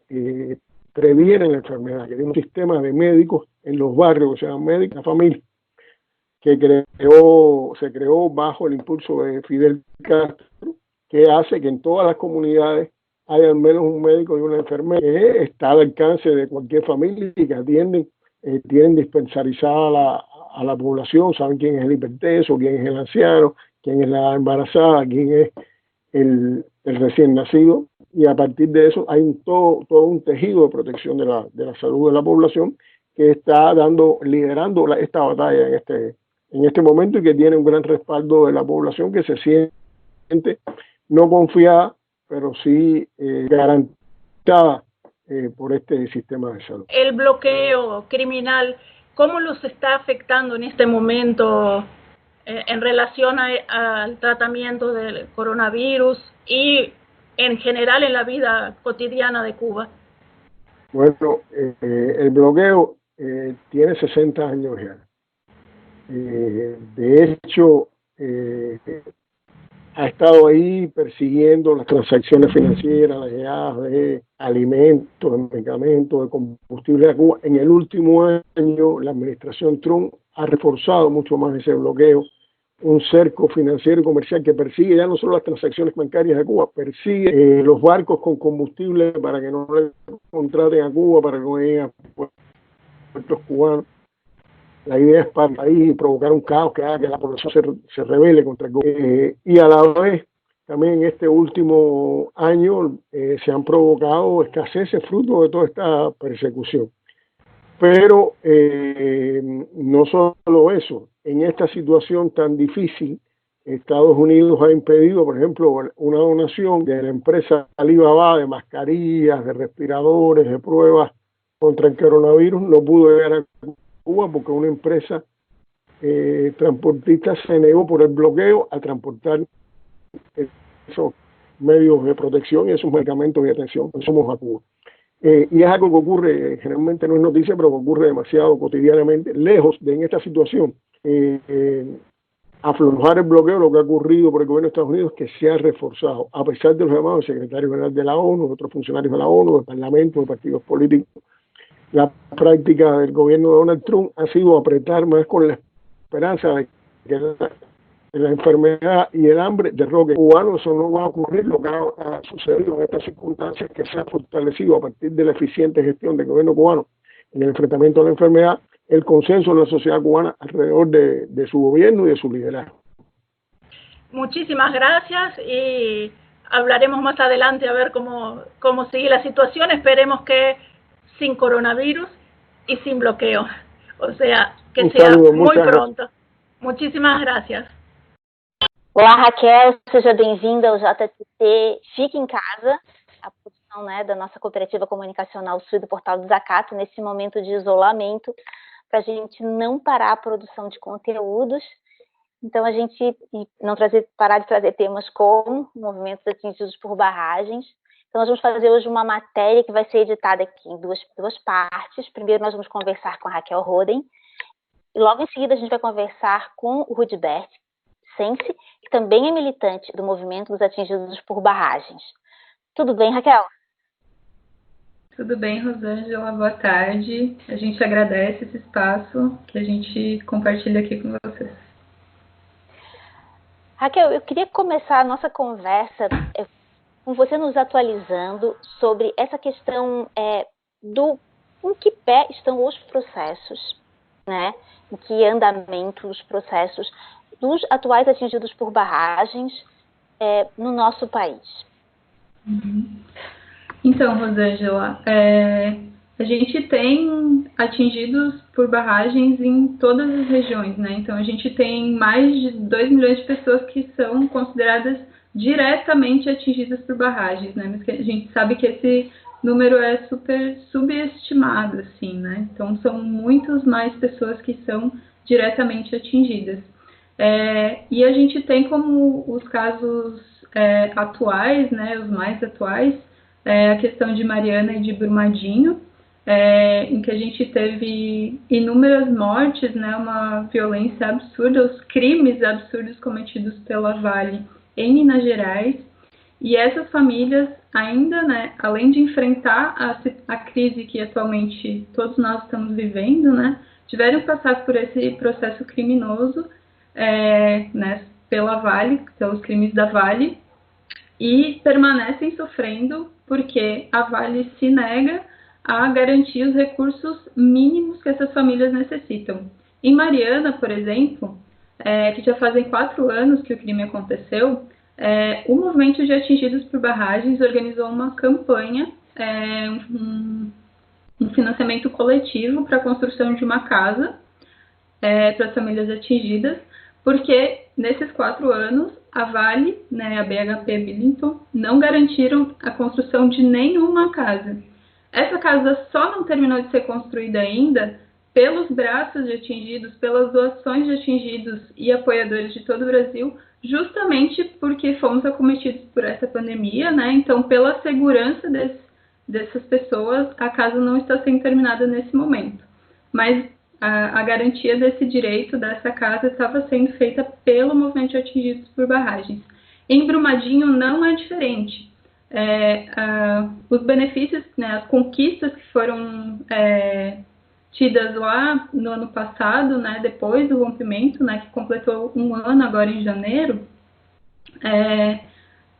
previene la enfermedad, que tiene un sistema de médicos en los barrios, que se llaman médicos de familia, que se creó bajo el impulso de Fidel Castro, que hace que en todas las comunidades hay al menos un médico y una enfermera que está al alcance de cualquier familia y que atienden, tienen dispensarizada a la población, saben quién es el hipertenso, quién es el anciano, quién es la embarazada, quién es el recién nacido, y a partir de eso hay todo un tejido de protección de la salud de la población que está liderando esta batalla en este momento y que tiene un gran respaldo de la población que se siente no confiada, pero sí garantizada por este sistema de salud. El bloqueo criminal, ¿cómo los está afectando en este momento en relación al tratamiento del coronavirus y en general en la vida cotidiana de Cuba? Bueno, el bloqueo tiene 60 años ya. De hecho, ha estado ahí persiguiendo las transacciones financieras, las llegadas de alimentos, de medicamentos, de combustible a Cuba. En el último año, la administración Trump ha reforzado mucho más ese bloqueo, un cerco financiero y comercial que persigue ya no solo las transacciones bancarias de Cuba, persigue los barcos con combustible para que no le contraten a Cuba, para que no lleguen a puertos cubanos. La idea es para el país provocar un caos que haga que la población se rebele contra el gobierno. Y a la vez, también en este último año se han provocado escaseces fruto de toda esta persecución. Pero no solo eso, en esta situación tan difícil, Estados Unidos ha impedido, por ejemplo, una donación de la empresa Alibaba de mascarillas, de respiradores, de pruebas contra el coronavirus, no pudo llegar a Cuba porque una empresa transportista se negó por el bloqueo a transportar esos medios de protección y esos medicamentos de atención que somos a Cuba. Y es algo que ocurre, generalmente no es noticia, pero que ocurre demasiado cotidianamente, lejos de en esta situación. Aflojar el bloqueo, lo que ha ocurrido por el gobierno de Estados Unidos, que se ha reforzado, a pesar de los llamados del secretario general de la ONU, de otros funcionarios de la ONU, del Parlamento, de partidos políticos. La práctica del gobierno de Donald Trump ha sido apretar más con la esperanza de que la enfermedad y el hambre derroquen. Cubano, eso no va a ocurrir. Lo que ha sucedido en estas circunstancias que se ha fortalecido a partir de la eficiente gestión del gobierno cubano en el enfrentamiento a la enfermedad, el consenso de la sociedad cubana alrededor de su gobierno y de su liderazgo. Muchísimas gracias y hablaremos más adelante a ver cómo sigue la situación. Esperemos que sin coronavirus y sin bloqueo. O sea, que Un sea saludo, muy muchas gracias. pronto. Muchísimas gracias. Olá, Raquel, seja bem-vinda ao JTT Fique em Casa, a produção, né, da nossa cooperativa comunicacional Sul do Portal do Zacato, nesse momento de isolamento, para a gente não parar a produção de conteúdos. Então, a gente não parar de trazer temas como movimentos atingidos por barragens. Então, nós vamos fazer hoje uma matéria que vai ser editada aqui em duas partes. Primeiro, nós vamos conversar com a Raquel Roden, e logo em seguida a gente vai conversar com o Rudibert Sense, que também é militante do movimento dos atingidos por barragens. Tudo bem, Raquel? Tudo bem, Rosângela, boa tarde. A gente agradece esse espaço que a gente compartilha aqui com vocês. Raquel, eu queria começar a nossa conversa com você nos atualizando sobre essa questão em que pé estão os processos, né? Em que andamento os processos dos atuais atingidos por barragens no nosso país. Então, Rosângela, a gente tem atingidos por barragens em todas as regiões, né? Então, a gente tem mais de 2 milhões de pessoas que são consideradas diretamente atingidas por barragens, né? Mas a gente sabe que esse número é super subestimado, assim, né? Então, são muitas mais pessoas que são diretamente atingidas. E a gente tem como os casos atuais, né, os mais atuais, a questão de Mariana e de Brumadinho, em que a gente teve inúmeras mortes, né, uma violência absurda, os crimes absurdos cometidos pela Vale em Minas Gerais, e essas famílias ainda, né, além de enfrentar a crise que atualmente todos nós estamos vivendo, né, tiveram que passar por esse processo criminoso, né, pela Vale, pelos crimes da Vale, e permanecem sofrendo porque a Vale se nega a garantir os recursos mínimos que essas famílias necessitam. Em Mariana, por exemplo, que já fazem 4 anos que o crime aconteceu, o movimento de atingidos por barragens organizou uma campanha, um financiamento coletivo para a construção de uma casa para as famílias atingidas, porque nesses 4 anos a Vale, né, a BHP Billiton, não garantiram a construção de nenhuma casa. Essa casa só não terminou de ser construída ainda pelos braços de atingidos, pelas doações de atingidos e apoiadores de todo o Brasil, justamente porque fomos acometidos por essa pandemia, né? Então, pela segurança dessas pessoas, a casa não está sendo terminada nesse momento. Mas a garantia desse direito, dessa casa, estava sendo feita pelo movimento de atingidos por barragens. Em Brumadinho não é diferente. Os benefícios, né, as conquistas que foram tidas lá no ano passado, né, depois do rompimento, né, que completou 1 ano agora em janeiro,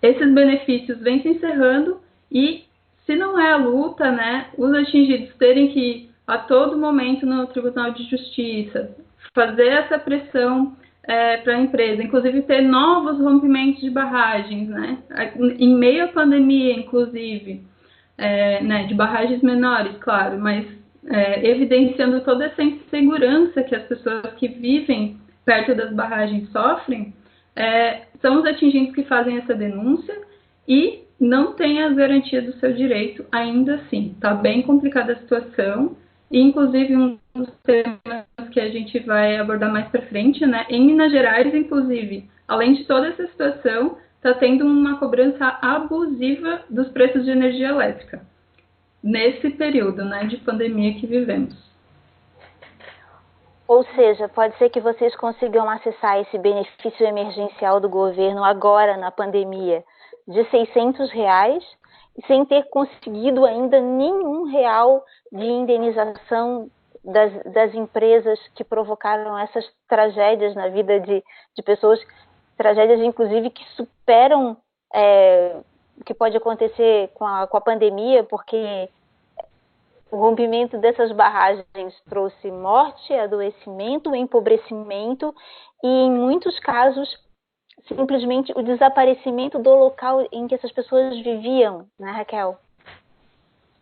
esses benefícios vêm se encerrando e, se não é a luta, né, os atingidos terem que a todo momento no Tribunal de Justiça, fazer essa pressão para a empresa, inclusive ter novos rompimentos de barragens, né? Em meio à pandemia, inclusive, né, de barragens menores, claro, mas evidenciando toda essa insegurança que as pessoas que vivem perto das barragens sofrem, são os atingidos que fazem essa denúncia e não têm as garantias do seu direito ainda assim. Está bem complicada a situação. E, inclusive, um dos temas que a gente vai abordar mais para frente, né? Em Minas Gerais, inclusive, além de toda essa situação, está tendo uma cobrança abusiva dos preços de energia elétrica nesse período, né, de pandemia que vivemos. Ou seja, pode ser que vocês consigam acessar esse benefício emergencial do governo agora, na pandemia, de R$600, sem ter conseguido ainda nenhum real de indenização das empresas que provocaram essas tragédias na vida de pessoas, tragédias inclusive que superam o que pode acontecer com a pandemia, porque o rompimento dessas barragens trouxe morte, adoecimento, empobrecimento e, em muitos casos, simplesmente o desaparecimento do local em que essas pessoas viviam, né, Raquel?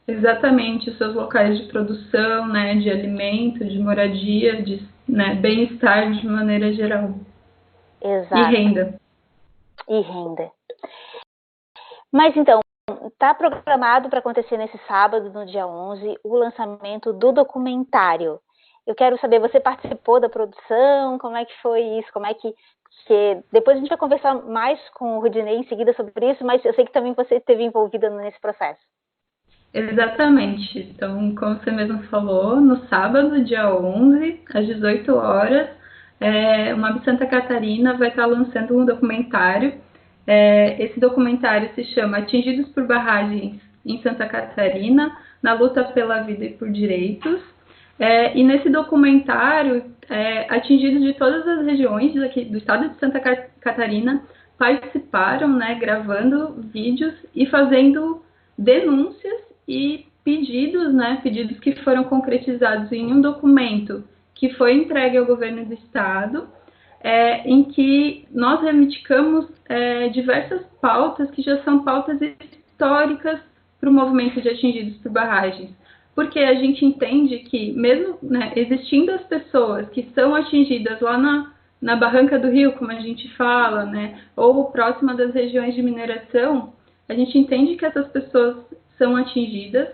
exatamente os seus locais de produção, né, de alimento, de moradia, de, né, bem-estar de maneira geral. Exato. E renda. E renda. Mas então, está programado para acontecer nesse sábado, no dia 11, o lançamento do documentário. Eu quero saber, você participou da produção? Como é que foi isso? Como é que depois a gente vai conversar mais com o Rudinei em seguida sobre isso, mas eu sei que também você esteve envolvida nesse processo. Exatamente. Então, como você mesmo falou, no sábado, dia 11, às 18 horas, o MAB Santa Catarina vai estar lançando um documentário. Esse documentário se chama Atingidos por Barragens em Santa Catarina, na luta pela vida e por direitos. E nesse documentário, atingidos de todas as regiões aqui do estado de Santa Catarina participaram, né, gravando vídeos e fazendo denúncias e pedidos, né, pedidos que foram concretizados em um documento que foi entregue ao governo do estado, em que nós reivindicamos diversas pautas que já são pautas históricas para o movimento de atingidos por barragens. Porque a gente entende que, mesmo, né, existindo as pessoas que são atingidas lá na barranca do rio, como a gente fala, né, ou próxima das regiões de mineração, a gente entende que essas pessoas são atingidas,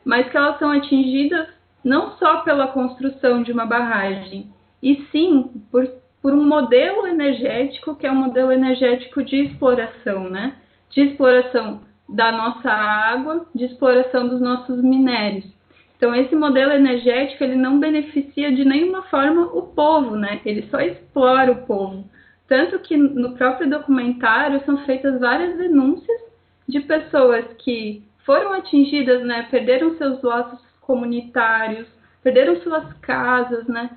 mas que elas são atingidas não só pela construção de uma barragem, e sim por um modelo energético, que é um modelo energético de exploração, né, de exploração da nossa água, de exploração dos nossos minérios. Então, esse modelo energético, ele não beneficia de nenhuma forma o povo, né? Ele só explora o povo. Tanto que no próprio documentário são feitas várias denúncias de pessoas que foram atingidas, né? Perderam seus laços comunitários, perderam suas casas, né?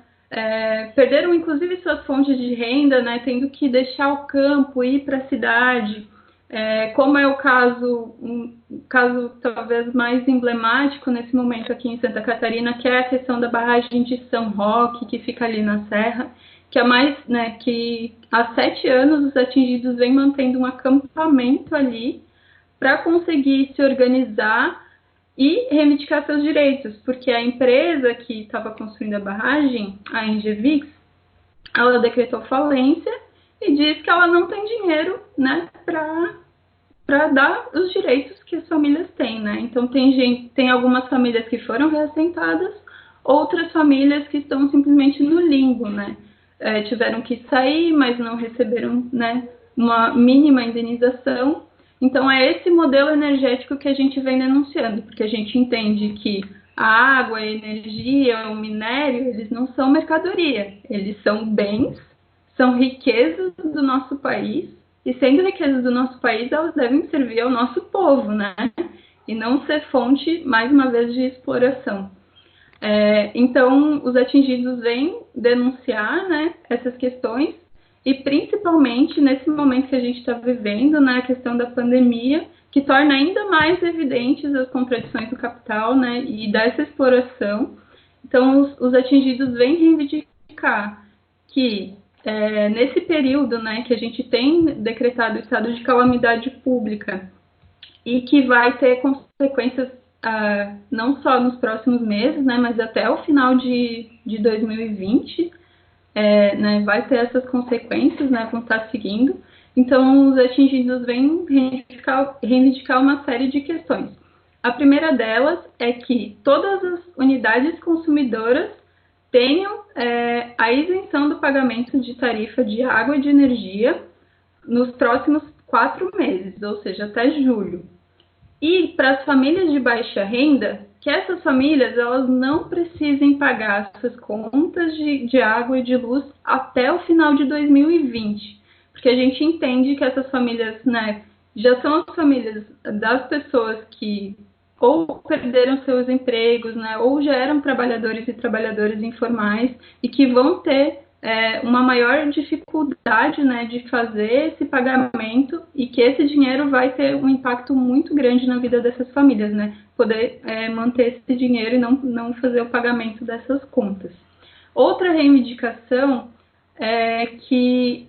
Perderam, inclusive, suas fontes de renda, né? Tendo que deixar o campo, ir para a cidade. Como é o caso, um caso talvez mais emblemático nesse momento aqui em Santa Catarina, que é a questão da barragem de São Roque, que fica ali na Serra, que que há 7 anos os atingidos vêm mantendo um acampamento ali para conseguir se organizar e reivindicar seus direitos, porque a empresa que estava construindo a barragem, a Engevix, ela decretou falência e diz que ela não tem dinheiro, né, para dar os direitos que as famílias têm, né? Então tem algumas famílias que foram reassentadas, outras famílias que estão simplesmente no limbo, né? Tiveram que sair, mas não receberam, né, uma mínima indenização. Então é esse modelo energético que a gente vem denunciando, porque a gente entende que a água, a energia, o minério, eles não são mercadoria, eles são bens, são riquezas do nosso país, e sendo riquezas do nosso país, elas devem servir ao nosso povo, né? E não ser fonte, mais uma vez, de exploração. Então, os atingidos vêm denunciar, né, essas questões, e principalmente nesse momento que a gente está vivendo, né, a questão da pandemia, que torna ainda mais evidentes as contradições do capital, né, e dessa exploração. Então, os atingidos vêm reivindicar que nesse período, né, que a gente tem decretado o estado de calamidade pública e que vai ter consequências não só nos próximos meses, né, mas até o final de 2020, né, vai ter essas consequências, né, vão estar seguindo. Então, os atingidos vêm reivindicar uma série de questões. A primeira delas é que todas as unidades consumidoras tenham a isenção do pagamento de tarifa de água e de energia nos próximos 4 meses, ou seja, até julho. E para as famílias de baixa renda, que essas famílias elas não precisem pagar suas contas de água e de luz até o final de 2020, porque a gente entende que essas famílias, né, já são as famílias das pessoas que ou perderam seus empregos, né, ou já eram trabalhadores e trabalhadoras informais e que vão ter uma maior dificuldade, né, de fazer esse pagamento e que esse dinheiro vai ter um impacto muito grande na vida dessas famílias, né, poder manter esse dinheiro e não fazer o pagamento dessas contas. Outra reivindicação é que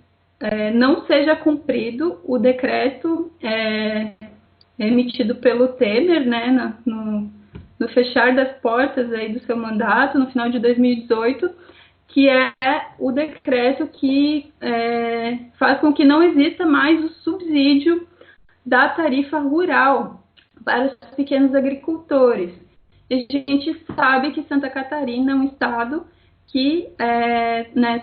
não seja cumprido o decreto emitido pelo Temer, né, no fechar das portas aí do seu mandato, no final de 2018, que é o decreto que faz com que não exista mais o subsídio da tarifa rural para os pequenos agricultores. E a gente sabe que Santa Catarina é um estado que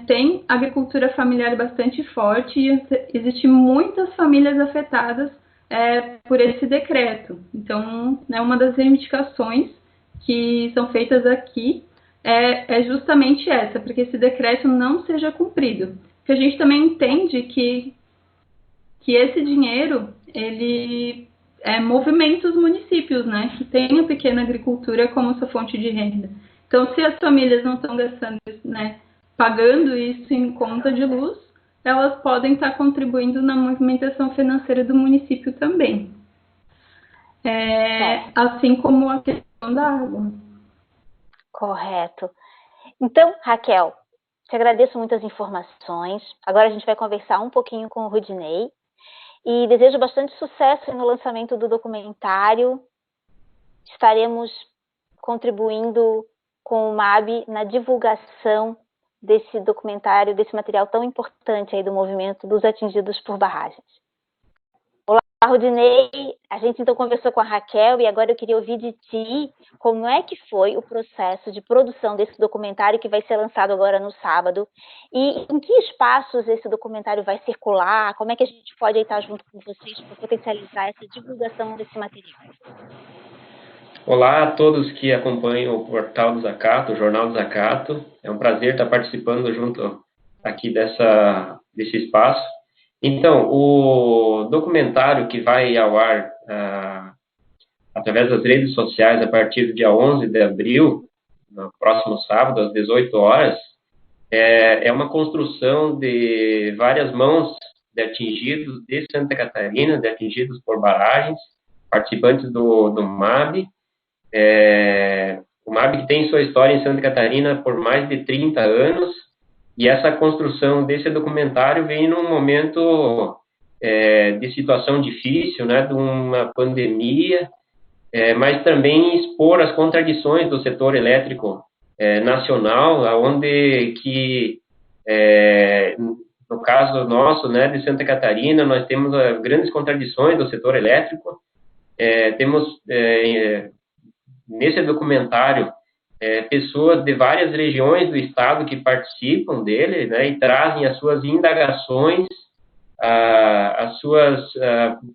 tem agricultura familiar bastante forte e existem muitas famílias afetadas por esse decreto. Então, uma das reivindicações que são feitas aqui é justamente essa, porque esse decreto não seja cumprido. Porque a gente também entende que esse dinheiro, ele movimenta os municípios, né, que têm a pequena agricultura como sua fonte de renda. Então, se as famílias não estão gastando, pagando isso em conta de luz, elas podem estar contribuindo na movimentação financeira do município também. Assim como a questão da água. Correto. Então, Raquel, te agradeço muitas informações. Agora a gente vai conversar um pouquinho com o Rudinei. E desejo bastante sucesso no lançamento do documentário. Estaremos contribuindo com o MAB na divulgação desse documentário, desse material tão importante aí do movimento dos atingidos por barragens. Olá, Rudinei. A gente então conversou com a Raquel e agora eu queria ouvir de ti como é que foi o processo de produção desse documentário que vai ser lançado agora no sábado e em que espaços esse documentário vai circular, como é que a gente pode estar junto com vocês para potencializar essa divulgação desse material. Olá a todos que acompanham o portal do Zacato, o Jornal do Zacato. É um prazer estar participando junto aqui desse espaço. Então, o documentário que vai ao ar através das redes sociais a partir do dia 11 de abril, no próximo sábado, às 18 horas, é uma construção de várias mãos de atingidos de Santa Catarina, de atingidos por barragens, participantes do MAB. O MAB que tem sua história em Santa Catarina por mais de 30 anos, e essa construção desse documentário vem num momento de situação difícil, né, de uma pandemia, mas também expor as contradições do setor elétrico nacional, onde que, no caso nosso, né, de Santa Catarina, nós temos grandes contradições do setor elétrico. Temos, nesse documentário, pessoas de várias regiões do estado que participam dele, né, e trazem as suas indagações, as suas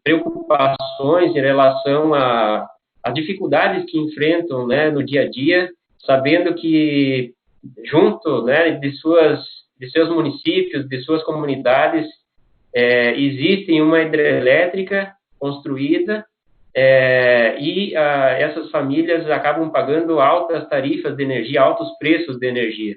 preocupações em relação às dificuldades que enfrentam, né, no dia a dia, sabendo que junto, né, de seus municípios, de suas comunidades, existe uma hidrelétrica construída, e essas famílias acabam pagando altas tarifas de energia, altos preços de energia,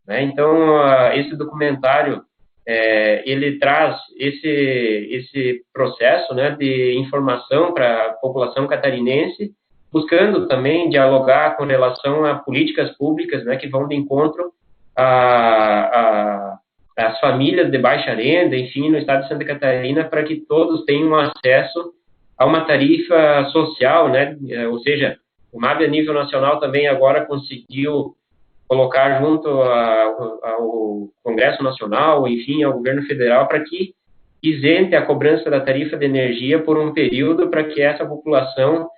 né? Então, esse documentário, ele traz esse processo, né, de informação para a população catarinense, buscando também dialogar com relação a políticas públicas, né, que vão de encontro às famílias de baixa renda, enfim, no estado de Santa Catarina, para que todos tenham acesso a uma tarifa social, né? Ou seja, o MAB a nível nacional também agora conseguiu colocar junto ao Congresso Nacional, enfim, ao governo federal, para que isente a cobrança da tarifa de energia por um período, para que essa população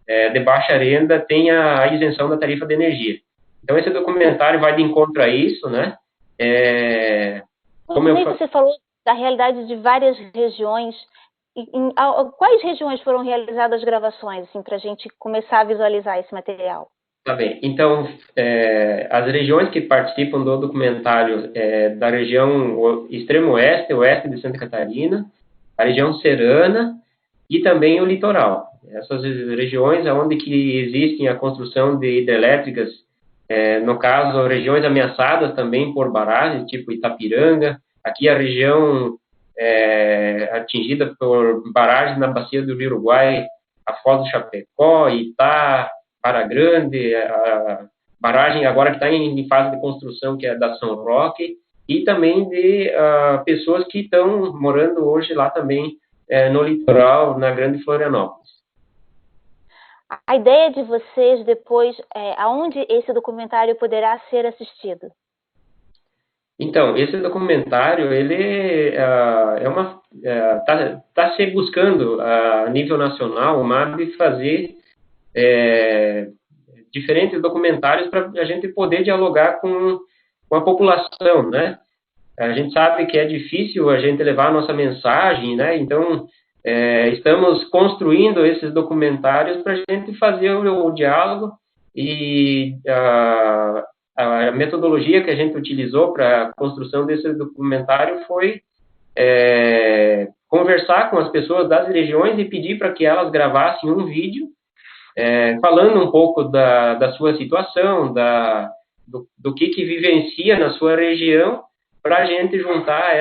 de baixa renda tenha a isenção da tarifa de energia. Então, esse documentário vai de encontro a isso, né? Você falou da realidade de várias regiões. Em quais regiões foram realizadas as gravações, assim, para a gente começar a visualizar esse material? Tá bem. Então, as regiões que participam do documentário da região extremo oeste de Santa Catarina, a região serrana e também o litoral. Essas regiões onde que existem a construção de hidrelétricas, no caso, regiões ameaçadas também por barragens, tipo Itapiranga, aqui a região atingida por barragens na bacia do Rio Uruguai, a Foz do Chapecó, Itá, Para Grande, a barragem agora que está em fase de construção, que é da São Roque, e também de pessoas que estão morando hoje lá também no litoral, na Grande Florianópolis. A ideia de vocês depois, aonde esse documentário poderá ser assistido? Então, esse documentário, ele está se buscando, a nível nacional, o MAB fazer diferentes documentários para a gente poder dialogar com a população, né? A gente sabe que é difícil a gente levar a nossa mensagem, né? Então, estamos construindo esses documentários para a gente fazer o diálogo, e a metodologia que a gente utilizou para a construção desse documentário foi conversar com as pessoas das regiões e pedir para que elas gravassem um vídeo falando um pouco da sua situação, do que vivencia na sua região, para a gente juntar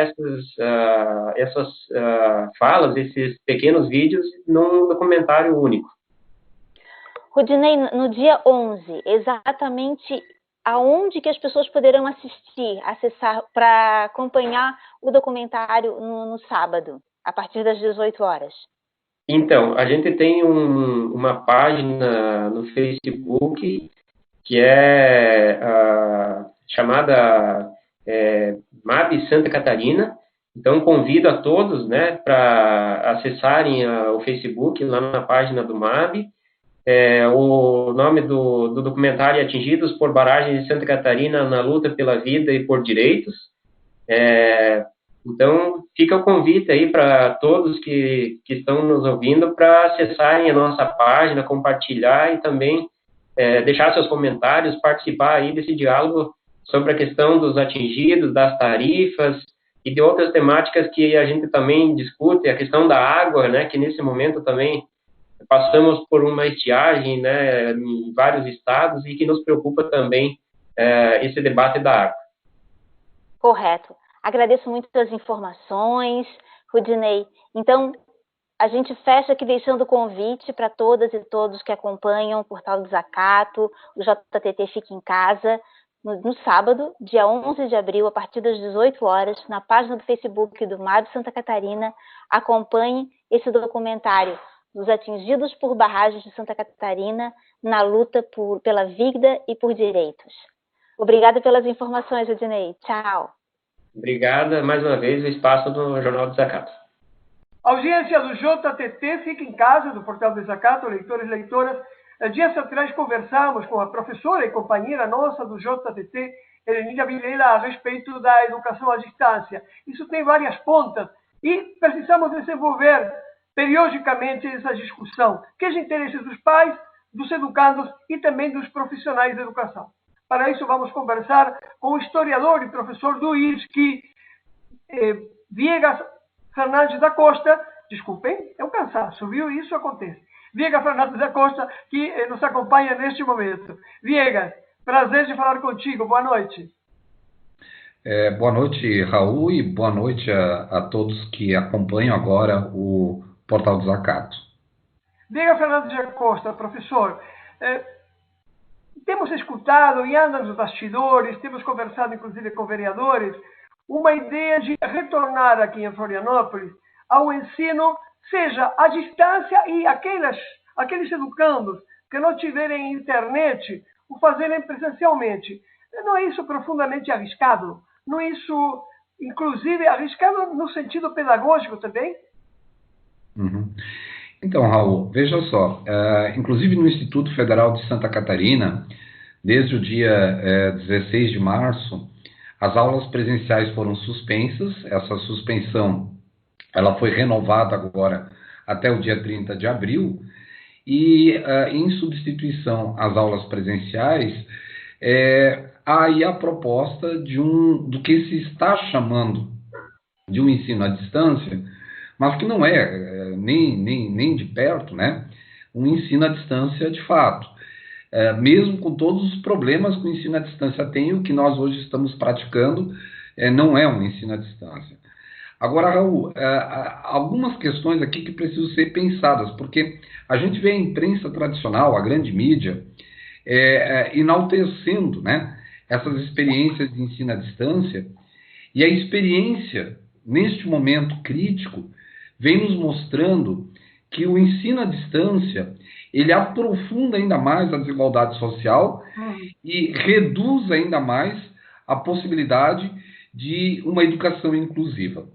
essas falas, esses pequenos vídeos, num documentário único. Rudinei, no dia 11, exatamente aonde que as pessoas poderão acessar para acompanhar o documentário no sábado, a partir das 18 horas? Então, a gente tem uma página no Facebook que é chamada MAB Santa Catarina. Então, convido a todos, né, para acessarem o Facebook lá na página do MAB. O nome do documentário é Atingidos por Barragens de Santa Catarina na Luta pela Vida e por Direitos. Então, fica o convite aí para todos que estão nos ouvindo para acessarem a nossa página, compartilhar e também deixar seus comentários, participar aí desse diálogo sobre a questão dos atingidos, das tarifas e de outras temáticas que a gente também discute, a questão da água, né, que nesse momento também passamos por uma estiagem, né, em vários estados, e que nos preocupa também esse debate da água. Correto. Agradeço muito as informações, Rudinei. Então, a gente fecha aqui deixando o convite para todas e todos que acompanham o Portal do Desacato, o JTT Fica em Casa, no sábado, dia 11 de abril, a partir das 18 horas, na página do Facebook do MAB Santa Catarina. Acompanhe esse documentário dos atingidos por barragens de Santa Catarina na luta pela vida e por direitos. Obrigada pelas informações, Rudinei. Tchau. Obrigada, mais uma vez, o espaço do Jornal do Desacato. Audiência do JTT Fica em Casa, do Portal do Desacato, leitores e leitoras. Dias atrás conversamos com a professora e companheira nossa do JTT, Helenira Vilela, a respeito da educação à distância. Isso tem várias pontas e precisamos desenvolver periodicamente essa discussão, que é de interesse dos pais, dos educandos e também dos profissionais de educação. Para isso, vamos conversar com o historiador e professor do ISC, Viegas Fernandes da Costa. Desculpem, é um cansaço, viu? Isso acontece. Viegas Fernandes da Costa, que nos acompanha neste momento. Viegas, prazer de falar contigo. Boa noite. Boa noite, Raul, e boa noite a todos que acompanham agora o Portal do Desacato. Viegas Fernandes da Costa, professor, temos escutado e anda nos bastidores, temos conversado inclusive com vereadores, uma ideia de retornar aqui em Florianópolis ao ensino, seja à distância, e aqueles educandos que não tiverem internet, o fazerem presencialmente. Não é isso profundamente arriscado? Não é isso, inclusive, arriscado no sentido pedagógico também? Uhum. Então, Raul, veja só, inclusive no Instituto Federal de Santa Catarina, desde o dia 16 de março, as aulas presenciais foram suspensas. Essa suspensão ela foi renovada agora até o dia 30 de abril, e em substituição às aulas presenciais, há aí a proposta do que se está chamando de um ensino à distância, mas que não é nem de perto, né, um ensino à distância de fato. Mesmo com todos os problemas que o ensino à distância tem, o que nós hoje estamos praticando não é um ensino à distância. Agora, Raul, algumas questões aqui que precisam ser pensadas, porque a gente vê a imprensa tradicional, a grande mídia, enaltecendo, né, essas experiências de ensino à distância, e a experiência, neste momento crítico, vem nos mostrando que o ensino à distância, ele aprofunda ainda mais a desigualdade social e reduz ainda mais a possibilidade de uma educação inclusiva.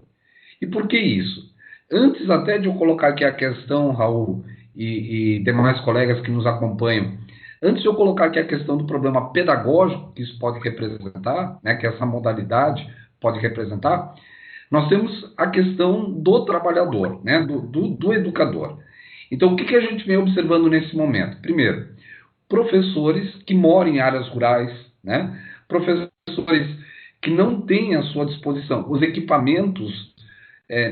E por que isso? Antes até de eu colocar aqui a questão, Raul, e demais colegas que nos acompanham, antes de eu colocar aqui a questão do problema pedagógico que isso pode representar, né, que essa modalidade pode representar, nós temos a questão do trabalhador, né, do educador. Então, o que a gente vem observando nesse momento? Primeiro, professores que moram em áreas rurais, né, professores que não têm à sua disposição os equipamentos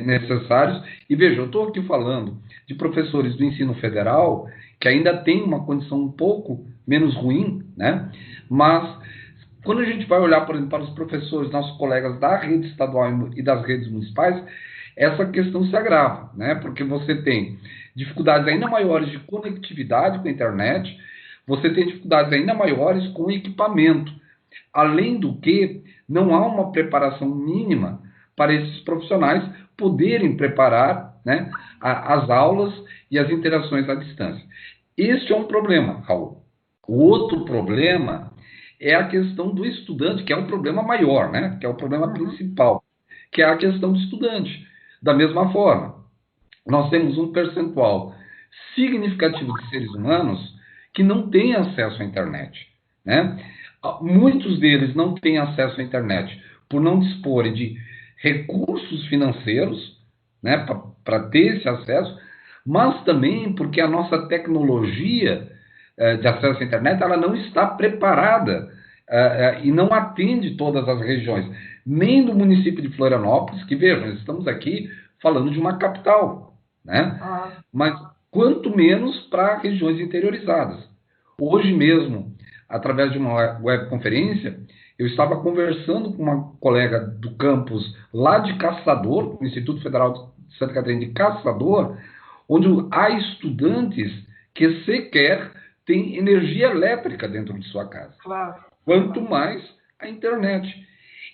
necessários. E veja, eu estou aqui falando de professores do ensino federal que ainda têm uma condição um pouco menos ruim, né? Mas quando a gente vai olhar, por exemplo, para os professores, nossos colegas da rede estadual e das redes municipais, essa questão se agrava, né? Porque você tem dificuldades ainda maiores de conectividade com a internet, você tem dificuldades ainda maiores com equipamento. Além do que, não há uma preparação mínima para esses profissionais poderem preparar, né, as aulas e as interações à distância. Este é um problema, Raul. O outro problema é a questão do estudante, que é o problema maior, né, que é o problema principal, que é a questão do estudante. Da mesma forma, nós temos um percentual significativo de seres humanos que não têm acesso à internet, né? Muitos deles não têm acesso à internet por não disporem de recursos financeiros, né, para ter esse acesso, mas também porque a nossa tecnologia de acesso à internet ela não está preparada e não atende todas as regiões, nem do município de Florianópolis, que vejam, nós estamos aqui falando de uma capital, né? Mas quanto menos para regiões interiorizadas. Hoje mesmo, através de uma webconferência, eu estava conversando com uma colega do campus lá de Caçador, do Instituto Federal de Santa Catarina de Caçador, onde há estudantes que sequer têm energia elétrica dentro de sua casa. Claro. Quanto mais a internet.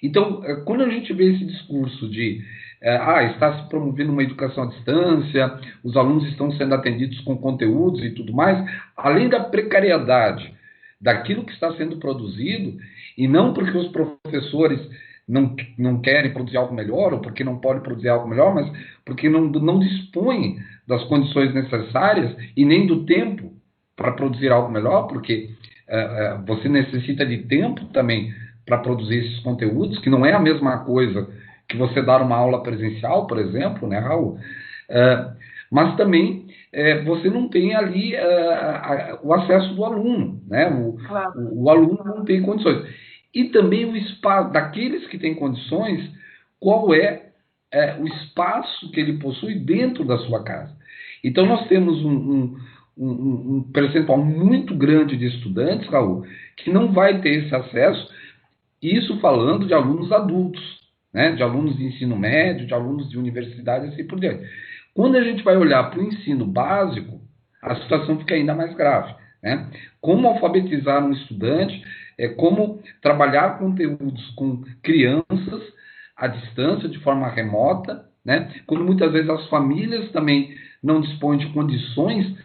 Então, quando a gente vê esse discurso de está se promovendo uma educação à distância, os alunos estão sendo atendidos com conteúdos e tudo mais, além da precariedade daquilo que está sendo produzido, e não porque os professores não querem produzir algo melhor, ou porque não podem produzir algo melhor, mas porque não dispõem das condições necessárias e nem do tempo para produzir algo melhor, porque você necessita de tempo também para produzir esses conteúdos, que não é a mesma coisa que você dar uma aula presencial, por exemplo, né, Raul? Mas também você não tem ali o acesso do aluno, né? O aluno não tem condições. E também o espaço daqueles que têm condições, qual é o espaço que ele possui dentro da sua casa. Então, nós temos um percentual muito grande de estudantes, Raul, que não vai ter esse acesso, isso falando de alunos adultos, né? De alunos de ensino médio, de alunos de universidade e assim por diante. Quando a gente vai olhar para o ensino básico, a situação fica ainda mais grave, né? Como alfabetizar um estudante, como trabalhar conteúdos com crianças à distância, de forma remota, né? Quando muitas vezes as famílias também não dispõem de condições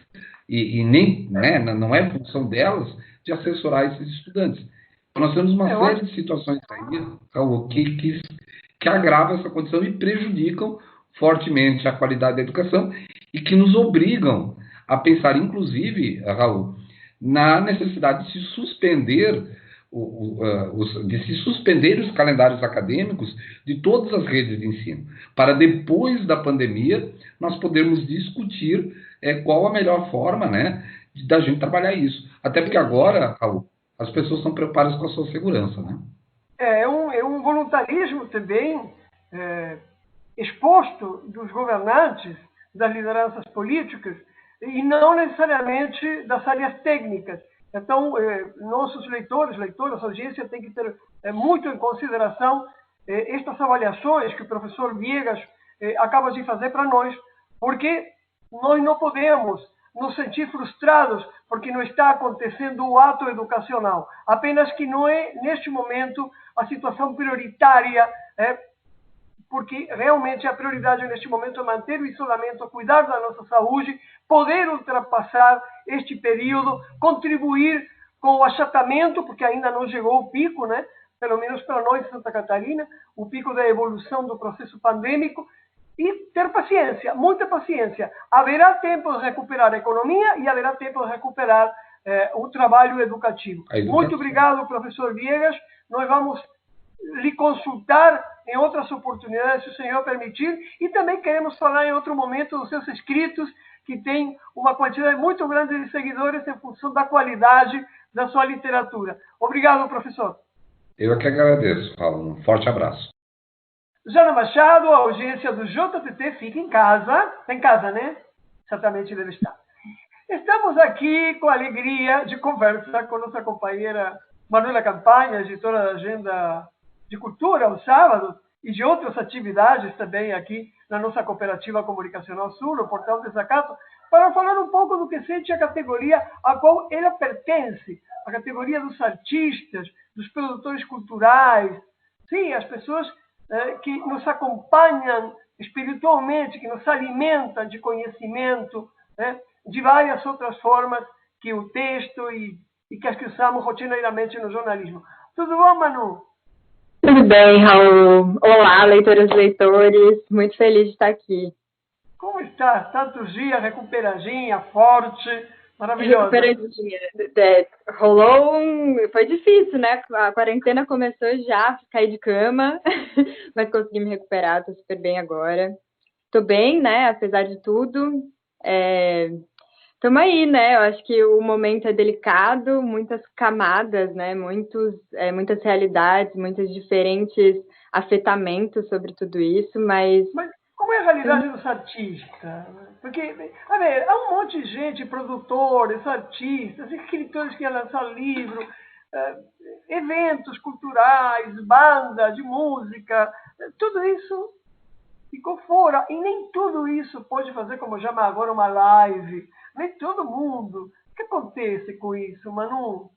e nem, né, não é função delas de assessorar esses estudantes. Então, nós temos uma série de situações aí, Raul, que agravam essa condição e prejudicam fortemente a qualidade da educação e que nos obrigam a pensar, inclusive, Raul, na necessidade de se suspender os calendários acadêmicos de todas as redes de ensino, para depois da pandemia nós podermos discutir qual a melhor forma, né, da gente trabalhar isso. Até porque agora, Raul, as pessoas estão preocupadas com a sua segurança, né? É um voluntarismo também exposto dos governantes, das lideranças políticas, e não necessariamente das áreas técnicas. Então, nossos leitoras, a audiência tem que ter muito em consideração estas avaliações que o professor Viegas acaba de fazer para nós, porque nós não podemos nos sentir frustrados porque não está acontecendo o ato educacional. Apenas que não é, neste momento, a situação prioritária porque realmente a prioridade neste momento é manter o isolamento, cuidar da nossa saúde, poder ultrapassar este período, contribuir com o achatamento, porque ainda não chegou o pico, né? Pelo menos para nós, Santa Catarina, o pico da evolução do processo pandêmico, e ter paciência, muita paciência. Haverá tempo de recuperar a economia e haverá tempo de recuperar o trabalho educativo. Muito obrigado, professor Viegas. Nós vamos lhe consultar em outras oportunidades, se o senhor permitir, e também queremos falar em outro momento dos seus escritos, que tem uma quantidade muito grande de seguidores em função da qualidade da sua literatura. Obrigado, professor. Eu é que agradeço, Paulo. Um forte abraço. Jana Machado, a audiência do JTT fica em casa. Está em casa, né? Certamente deve estar. Estamos aqui com a alegria de conversar com nossa companheira Manuela Campanha, editora da Agenda de Cultura, aos sábados, e de outras atividades também aqui na nossa Cooperativa Comunicacional Sul, no Portal Desacato, para falar um pouco do que sente a categoria a qual ela pertence, a categoria dos artistas, dos produtores culturais, sim, as pessoas que nos acompanham espiritualmente, que nos alimentam de conhecimento, né, de várias outras formas que o texto e que as que usamos rotineiramente no jornalismo. Tudo bom, Manu? Tudo bem, Raul. Olá, leitoras e leitores. Muito feliz de estar aqui. Como está? Tantos dias, recuperadinha, forte, maravilhosa. Recuperadinha. Rolou Foi difícil, né? A quarentena começou já, caí de cama, mas consegui me recuperar, estou super bem agora. Estou bem, né? Apesar de tudo. Estamos aí, né? Eu acho que o momento é delicado, muitas camadas, né? Muitas realidades, muitos diferentes afetamentos sobre tudo isso, mas como é a realidade dos artistas? Porque, a ver, há um monte de gente, produtores, artistas, escritores que iam lançar livro, eventos culturais, banda de música, tudo isso ficou fora. E nem tudo isso pode fazer, como chama agora, uma live. Nem todo mundo. O que acontece com isso, Manu?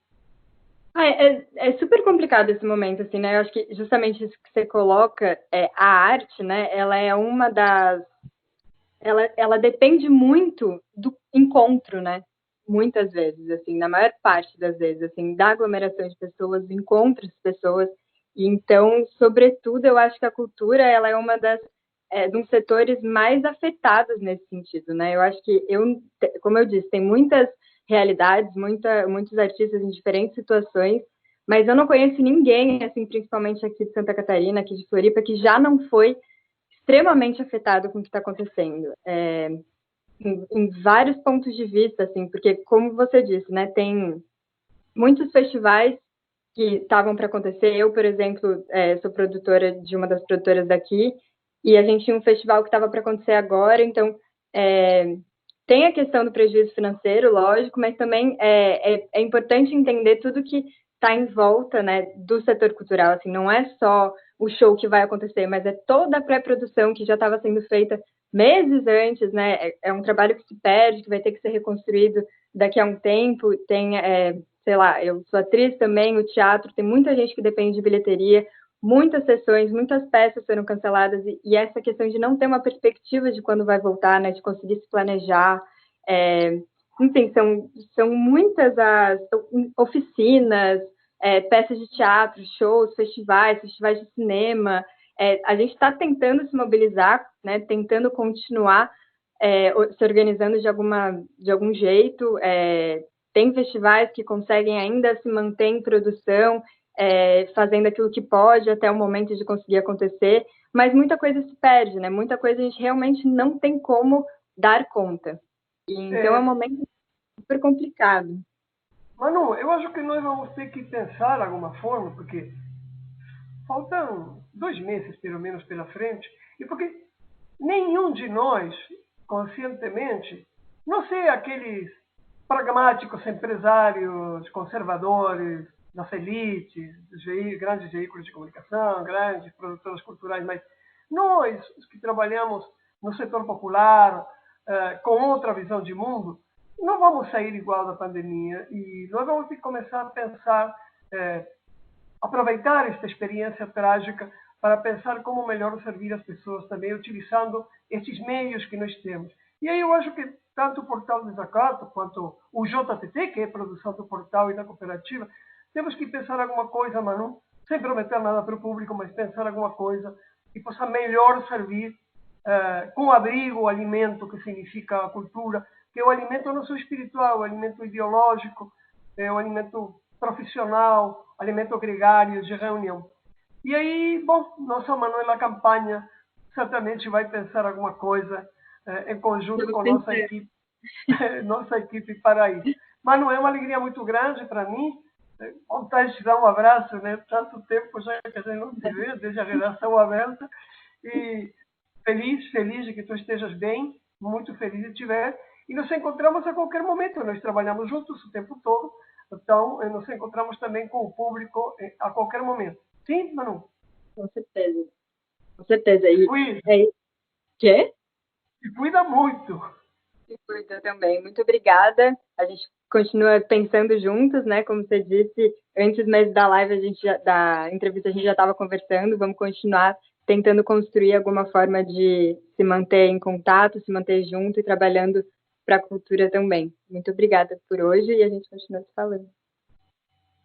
É super complicado esse momento, assim, né? Eu acho que justamente isso que você coloca, a arte, né? Ela é uma das... Ela depende muito do encontro, né? Muitas vezes, assim, na maior parte das vezes, assim, da aglomeração de pessoas, do encontro de pessoas. E então, sobretudo, eu acho que a cultura, ela é uma dos setores mais afetados nesse sentido, né? Eu acho que, como eu disse, tem muitas realidades, muitos artistas em diferentes situações, mas eu não conheço ninguém, assim, principalmente aqui de Santa Catarina, aqui de Floripa, que já não foi extremamente afetado com o que está acontecendo. Em vários pontos de vista, assim, porque, como você disse, né, tem muitos festivais que estavam para acontecer. Eu, por exemplo, sou produtora de uma das produtoras daqui, e a gente tinha um festival que estava para acontecer agora, então tem a questão do prejuízo financeiro, lógico, mas também é importante entender tudo que está em volta, né, do setor cultural, assim, não é só o show que vai acontecer, mas é toda a pré-produção que já estava sendo feita meses antes, né, é um trabalho que se perde, que vai ter que ser reconstruído daqui a um tempo, tem, sei lá, eu sou atriz também, o teatro, tem muita gente que depende de bilheteria, muitas sessões, muitas peças foram canceladas, e essa questão de não ter uma perspectiva de quando vai voltar, né, de conseguir se planejar, enfim, são muitas as oficinas, peças de teatro, shows, festivais de cinema. A gente está tentando se mobilizar, né, tentando continuar se organizando de algum jeito. Tem festivais que conseguem ainda se manter em produção, fazendo aquilo que pode até o momento de conseguir acontecer, mas muita coisa se perde, né? Muita coisa a gente realmente não tem como dar conta. Então é um momento super complicado. Manu, eu acho que nós vamos ter que pensar de alguma forma, porque faltam 2 meses, pelo menos, pela frente, e porque nenhum de nós, conscientemente, não sei, aqueles pragmáticos empresários, conservadores, das elites, dos grandes veículos de comunicação, grandes produtoras culturais, mas nós, os que trabalhamos no setor popular, com outra visão de mundo, não vamos sair igual da pandemia, e nós vamos ter que começar a pensar, aproveitar esta experiência trágica para pensar como melhor servir as pessoas também, utilizando esses meios que nós temos. E aí eu acho que tanto o Portal Desacato quanto o JTT, que é a produção do portal e da cooperativa, temos que pensar alguma coisa, Manu, sem prometer nada para o público, mas pensar alguma coisa que possa melhor servir com abrigo o alimento, que significa a cultura, que é o alimento não só espiritual, o alimento ideológico, é o alimento profissional, alimento gregário, de reunião. E aí, bom, nossa Manuela Campanha certamente vai pensar alguma coisa em conjunto com nossa equipe para isso. Manu, é uma alegria muito grande para mim. Vontade de te dar um abraço, né? Tanto tempo já que a gente não se vê, desde a redação aberta. E feliz de que tu estejas bem, muito feliz de estiver. E nos encontramos a qualquer momento. Nós trabalhamos juntos o tempo todo. Então, nos encontramos também com o público a qualquer momento. Sim, Manu? Com certeza. Com certeza. Cuida. Quê? Se cuida muito. Se cuida também. Muito obrigada. A gente continua pensando juntos, né? Como você disse, antes mesmo da live, da entrevista, a gente já estava conversando. Vamos continuar tentando construir alguma forma de se manter em contato, se manter junto e trabalhando para a cultura também. Muito obrigada por hoje e a gente continua se falando.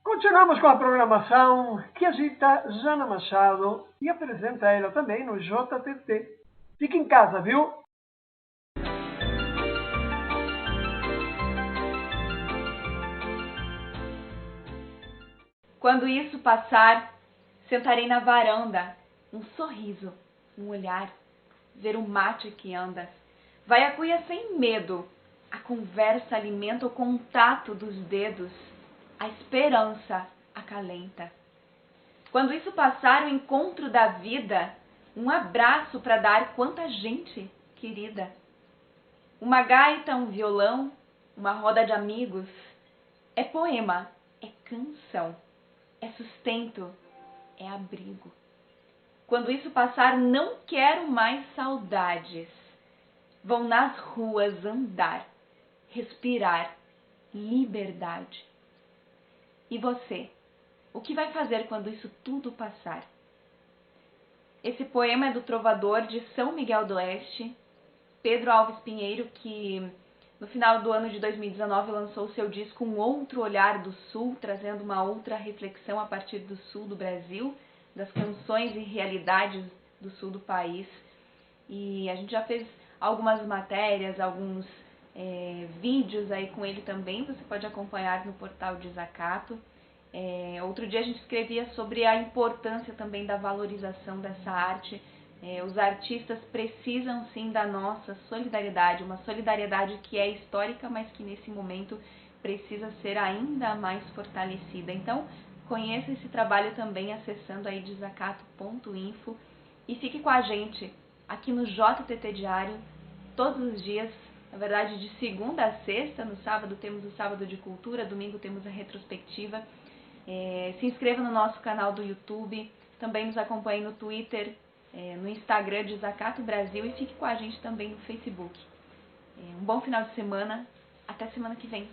Continuamos com a programação que agita Jana Machado e apresenta ela também no JTT. Fique em casa, viu? Quando isso passar, sentarei na varanda, um sorriso, um olhar, ver o mate que anda. Vai a cuia sem medo, a conversa alimenta o contato dos dedos, a esperança acalenta. Quando isso passar, o encontro da vida, um abraço para dar quanta gente querida. Uma gaita, um violão, uma roda de amigos, é poema, é canção, é sustento, é abrigo. Quando isso passar, não quero mais saudades. Vão nas ruas andar, respirar, liberdade. E você, o que vai fazer quando isso tudo passar? Esse poema é do trovador de São Miguel do Oeste, Pedro Alves Pinheiro, que no final do ano de 2019 lançou seu disco Um Outro Olhar do Sul, trazendo uma outra reflexão a partir do sul do Brasil, das canções e realidades do sul do país. E a gente já fez algumas matérias, alguns vídeos aí com ele também, você pode acompanhar no portal Desacato. Outro dia a gente escrevia sobre a importância também da valorização dessa arte. Os artistas precisam sim da nossa solidariedade, uma solidariedade que é histórica, mas que nesse momento precisa ser ainda mais fortalecida. Então, conheça esse trabalho também acessando aí desacato.info e fique com a gente aqui no JTT Diário todos os dias. Na verdade, de segunda a sexta, no sábado temos o Sábado de Cultura, domingo temos a retrospectiva. Se inscreva no nosso canal do YouTube, também nos acompanhe no Twitter, no Instagram Desacato Brasil e fique com a gente também no Facebook. Um bom final de semana, até semana que vem.